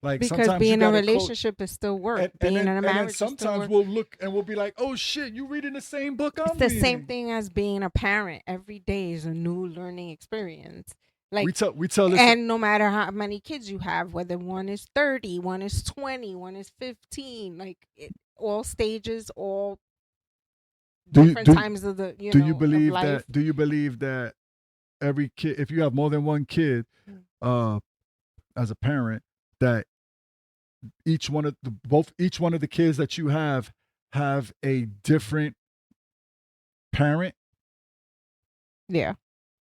Like, because being in a relationship is still work. Being in a marriage is still work. Sometimes we'll look and we'll be like, "Oh shit, you reading the same book I'm reading." It's the reading. same thing as being a parent. Every day is a new learning experience. Like, we tell this, and no matter how many kids you have, whether one is 30, one is 20, one is 15, like all stages, all different times of the do you believe that? Do you believe that every kid, if you have more than one kid, as a parent, that each one of the kids that you have a different parent? Yeah.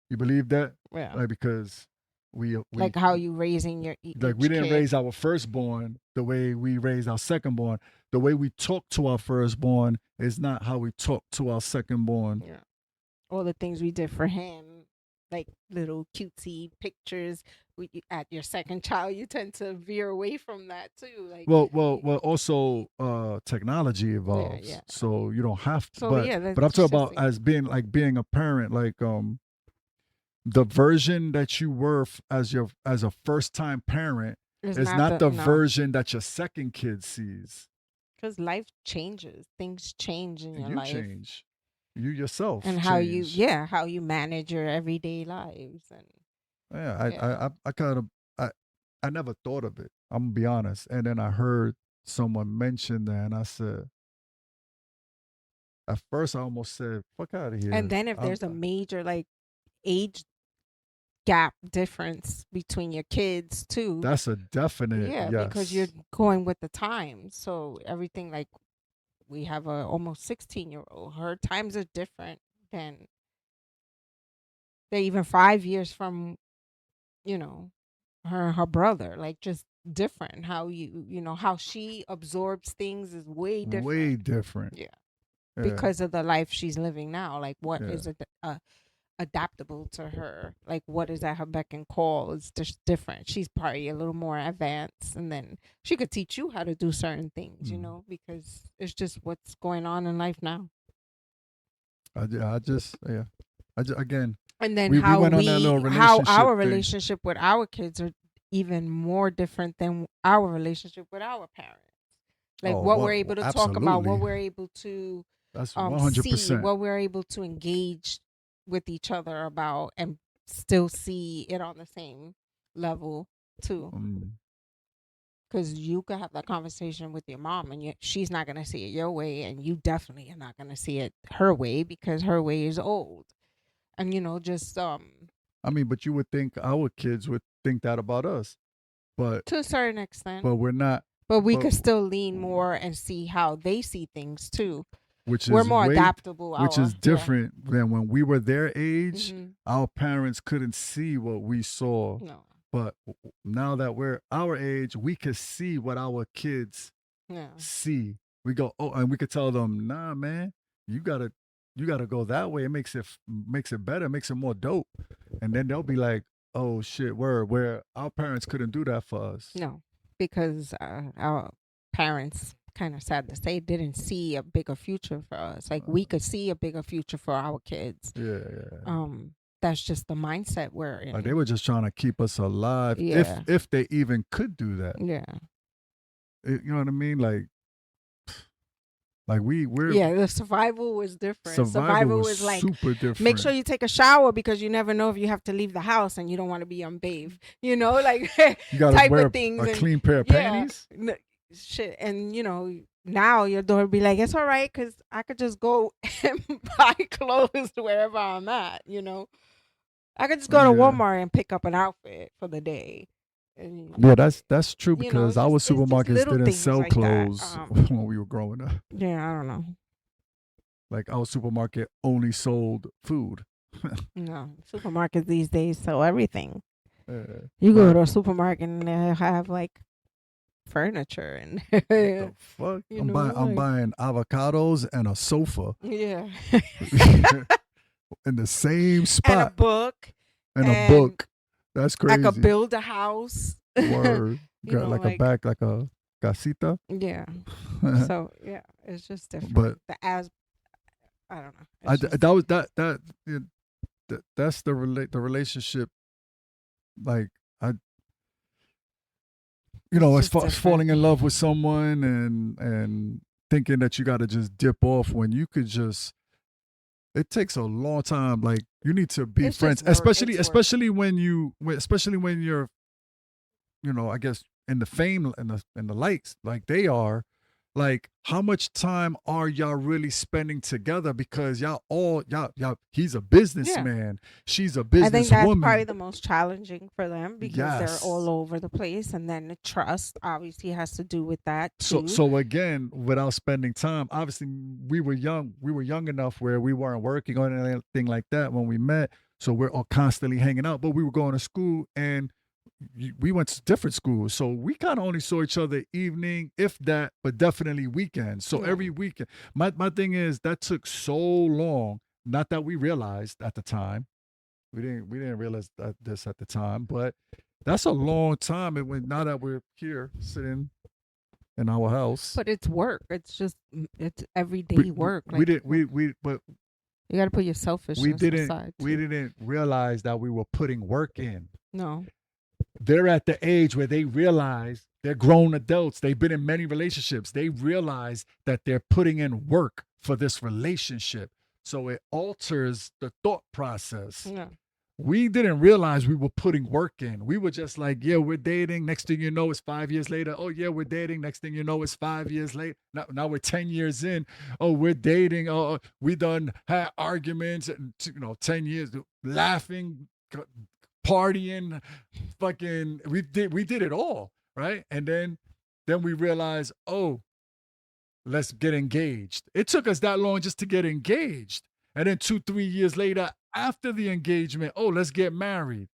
You believe that? Yeah. Like, because we like how you raising your like we didn't raise our firstborn the way we raised our secondborn. The way we talk to our firstborn is not how we talk to our secondborn. Yeah. All the things we did for him, like little cutesy pictures. At your second child, you tend to veer away from that too. Like, well, also technology evolves, so you don't have to. So, but I'm talking about as being a parent, like the version that you were as a first time parent is not the version that your second kid sees. Because life changes, things change in your life. You change, you yourself, and how you manage your everyday lives. And I never thought of it. I'm gonna be honest. And then I heard someone mention that, and I said, at first I almost said, "Fuck out of here." And then if there's a major like age gap difference between your kids too, that's a definite yes. Because you're going with the times. So everything, like, we have a almost 16-year-old. Her times are different than they're even 5 years from her brother. Like, just different. How how she absorbs things is way different. Yeah. Because of the life she's living now. Like, what is adaptable to her? Like, what is at her beck and call is just different. She's probably a little more advanced, and then she could teach you how to do certain things, because it's just what's going on in life now. Again. And then we went on that little how our relationship with our kids are even more different than our relationship with our parents. Like, what we're able to talk about, what we're able to that's 100%. see, what we're able to engage with each other about, and still see it on the same level too. Because you could have that conversation with your mom, and she's not going to see it your way, and you definitely are not going to see it her way, because her way is old. And just I mean, but you would think our kids would think that about us, but to a certain extent. But we're not. But we could still lean more and see how they see things too. We're more adaptable. Which is different than when we were their age. Mm-hmm. Our parents couldn't see what we saw. No. But now that we're our age, we could see what our kids see. We go, and we could tell them, nah, man, you gotta go that way. It makes it better, makes it more dope. And then they'll be like, oh shit, where our parents couldn't do that for us. No, because our parents, kind of sad to say, didn't see a bigger future for us. Like, we could see a bigger future for our kids. Yeah. that's just the mindset we're in. Like they were just trying to keep us alive, Yeah. if they even could do that. Yeah. You know what I mean? Like we're Yeah, the survival was different. survival was like, super different. make sure you take a shower because you never know if you have to leave the house and you don't want to be unbathed. You know, like you gotta type wear of things. a and, clean pair of yeah, panties. shit. And, you know, now your daughter be like, it's all right because I could just go and buy clothes wherever I'm at, you know. I could just go to Yeah. Walmart and pick up an outfit for the day. And, Yeah, that's true you know, because our it's just supermarkets little didn't things sell like that. clothes when we were growing up. Yeah, I don't know. Like our supermarket only sold food. No, supermarkets these days sell everything. But You go to a supermarket and they have like furniture and what the fuck? You I'm know, buying avocados and a sofa yeah, in the same and a spot book, and a and book. That's crazy. I could build a house. Word. You Got know, like like- a back, like a casita. Yeah. So yeah, it's just different. But I don't know. It's just- that was that's the relationship. Like It's as just far as different. falling in love with someone and thinking that you got to just dip off when you could just. It takes a long time. Like you need to be It's just friends, work. especially It's work. especially when you're, I guess in the fame and the likes like they are. Like, how much time are y'all really spending together? Because y'all, he's a businessman. She's a I think that's businesswoman. probably the most challenging for them because Yes. they're all over the place, and then the trust obviously has to do with that So, too. so again, without spending time, obviously we were young. We were young enough where we weren't working or anything like that when we met. So we're all constantly hanging out. But we were going to school and we went to different schools. So we kind of only saw each other evening, if that, but definitely weekends. So Yeah. every weekend. My thing is that took so long. Not that we realized at the time. We didn't realize this at the time, but that's a long time. And now that we're here sitting in our house. But it's work. It's everyday work. We Like, didn't but you got to put your selfishness we didn't aside. we too. didn't realize that we were putting work in. No. They're at the age where they realize they're grown adults. They've been in many relationships. They realize that they're putting in work for this relationship. So it alters the thought process. No. We didn't realize we were putting work in. We were just like, yeah, we're dating. Next thing you know, it's 5 years later. Oh, yeah, we're dating. Next thing you know, it's 5 years later. Now we're 10 years in. Oh, we're dating. Oh, we done had arguments, 10 years, laughing, partying, fucking, we did it all, right? And then we realized, oh, let's get engaged. It took us that long just to get engaged. And then 2-3 years later, after the engagement, oh, let's get married.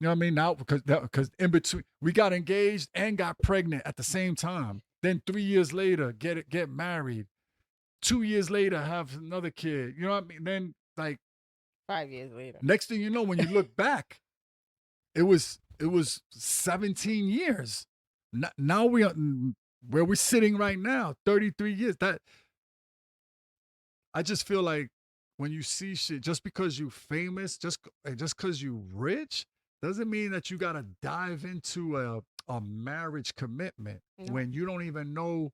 You know what I mean? Now, because in between, we got engaged and got pregnant at the same time. Then 3 years later, get married. 2 years later, have another kid. You know what I mean? Then, like, 5 years later. next thing you know, when you look back, it was 17 years. Now we are where we're sitting right now, 33 years. That I just feel like when you see shit, just because you famous, just because you rich, doesn't mean that you gotta dive into a marriage commitment No. when you don't even know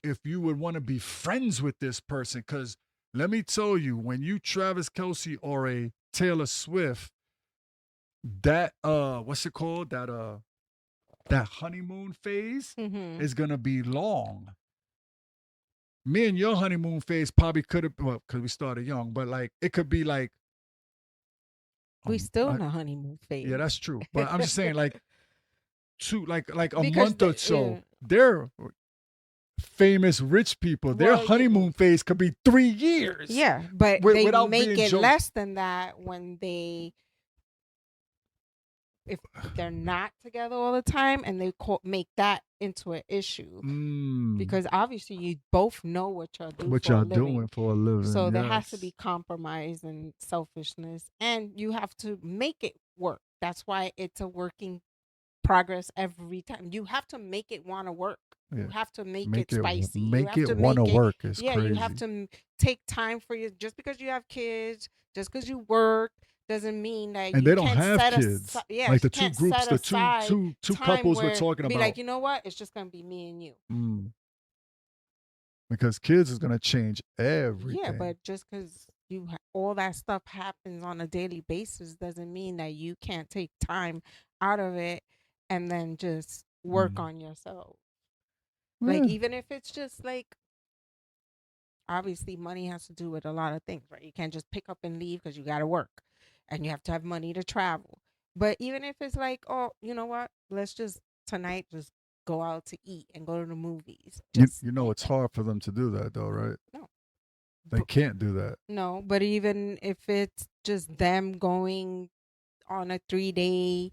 if you would want to be friends with this person. Because let me tell you, when you Travis Kelce or a Taylor Swift, that what's it called? That honeymoon phase Mm-hmm. is gonna be long. Me and your honeymoon phase probably could have, well, because we started young, but like it could be like We still I- in a honeymoon phase. yeah, that's true. But I'm just saying, like a Because month or the- so. yeah. They're famous rich people. Their Well, yeah. honeymoon phase could be 3 years. Yeah, but Wi- they without make being it joked. less than that if they're not together all the time, and they make that into an issue Mm. because obviously you both know what y'all do. What for a y'all living. doing for a living? So there has to yes. be compromise and selfishness, and you have to make it work. That's why it's a working progress every time. You have to make it want to work. You Yeah. have to make Make it spicy. You Make have it to want to make it- work. Is yeah, crazy. you have to take time for you. Just because you have kids, just because you work, doesn't mean that And you they don't can't have set kids. yeah, like you the two can't groups, set the aside two time couples we're where talking be about. like, you know what? It's just gonna be me and you. Because kids is gonna change everything. Yeah, but just because all that stuff happens on a daily basis doesn't mean that you can't take time out of it and then just work on yourself. Like, Yeah. even if it's just like, obviously money has to do with a lot of things, right? You can't just pick up and leave because you got to work and you have to have money to travel. But even if it's like, oh, you know what? Let's just tonight just go out to eat and go to the movies. Just You know it's hard for them to do that though, right? No. They can't do that. No, but even if it's just them going on a 3-day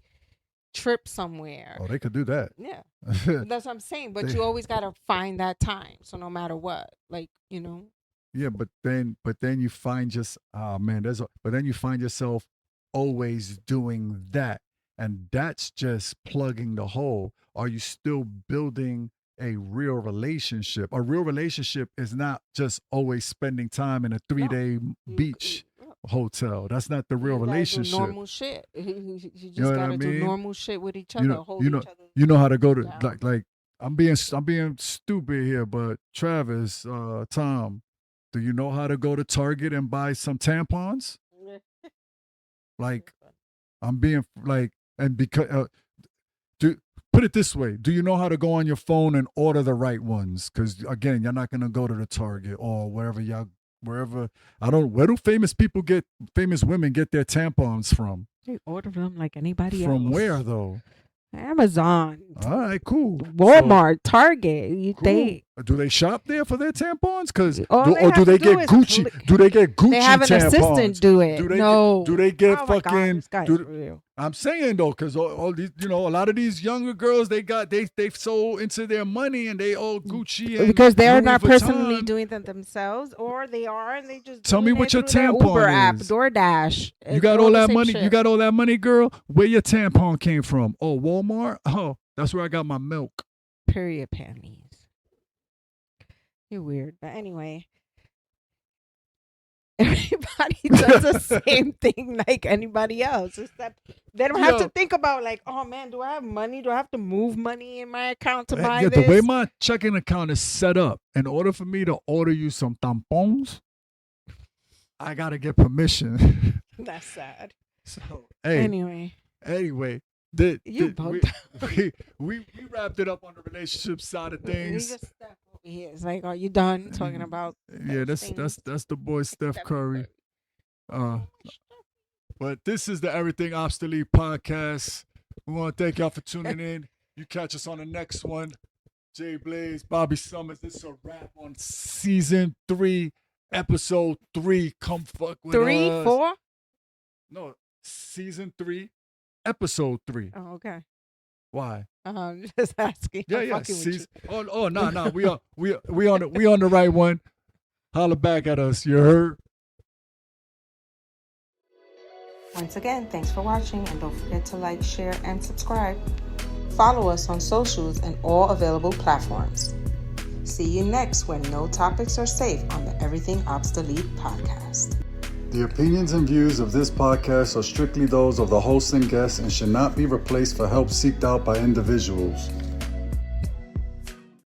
trip somewhere. Oh, they could do that. Yeah. That's what I'm saying. But you always got to find that time. So no matter what, like, you know. Yeah, but then you find but then you find yourself always doing that. And that's just plugging the hole. Are you still building a real relationship? A real relationship is not just always spending time in a 3-day beach hotel. That's not the real You gotta do relationship. normal shit. You just know what gotta I do mean? normal shit with each other. You know, hold you know, each other. you know how to go to down. like I'm being stupid here, but Travis, Tom, do you know how to go to Target and buy some tampons? Like, I'm being like, and because put it this way, do you know how to go on your phone and order the right ones? Because again, you're not gonna go to the Target or wherever where do famous women get their tampons from? They order them like anybody else. From where though? Amazon, All right, cool. Walmart, Target. Cool. Do they shop there for their tampons? Because All they or have do to they do get is Gucci? click. Do they get Gucci They have an tampons? assistant do it. Do they get Oh my God, fucking? this guy's do- real. I'm saying though, because all these, a lot of these younger girls, they so into their money and they all Gucci and Because they're Louis not Vuitton. personally doing them themselves, or they are, and they just Tell me doing what it your through their tampon Uber app, is. DoorDash. You got all that money. You got all that money, girl. Where your tampon came from? Oh, Walmart. Oh, that's where I got my milk. period panties. You're weird, but anyway. Everybody does the same thing like anybody else. Except they don't have to think about like, oh man, do I have money? Do I have to move money in my account to buy Yeah, this? the way my checking account is set up, in order for me to order you some tampons, I gotta get permission. That's sad. So hey, Anyway, we wrapped it up on the relationship side of things. we just Steph over here. It's like, are you done talking about? Yeah, those that's things? the boy Steph Curry. But this is the Everything Obsolete podcast. We want to thank y'all for tuning in. You catch us on the next one. Jay Blaze, Bobby Summers. This is a wrap on season 3, episode 3. Come fuck with 3, us. 4? No, season 3, episode 3. Oh, okay. Why? Just asking. Yeah, I'm yeah. fucking with you. No. We on the right one. Holla back at us. You heard? Once again, thanks for watching, and don't forget to like, share, and subscribe. Follow us on socials and all available platforms. See you next when no topics are safe on the Everything Obsolete podcast. The opinions and views of this podcast are strictly those of the host and guests and should not be replaced for help seeked out by individuals.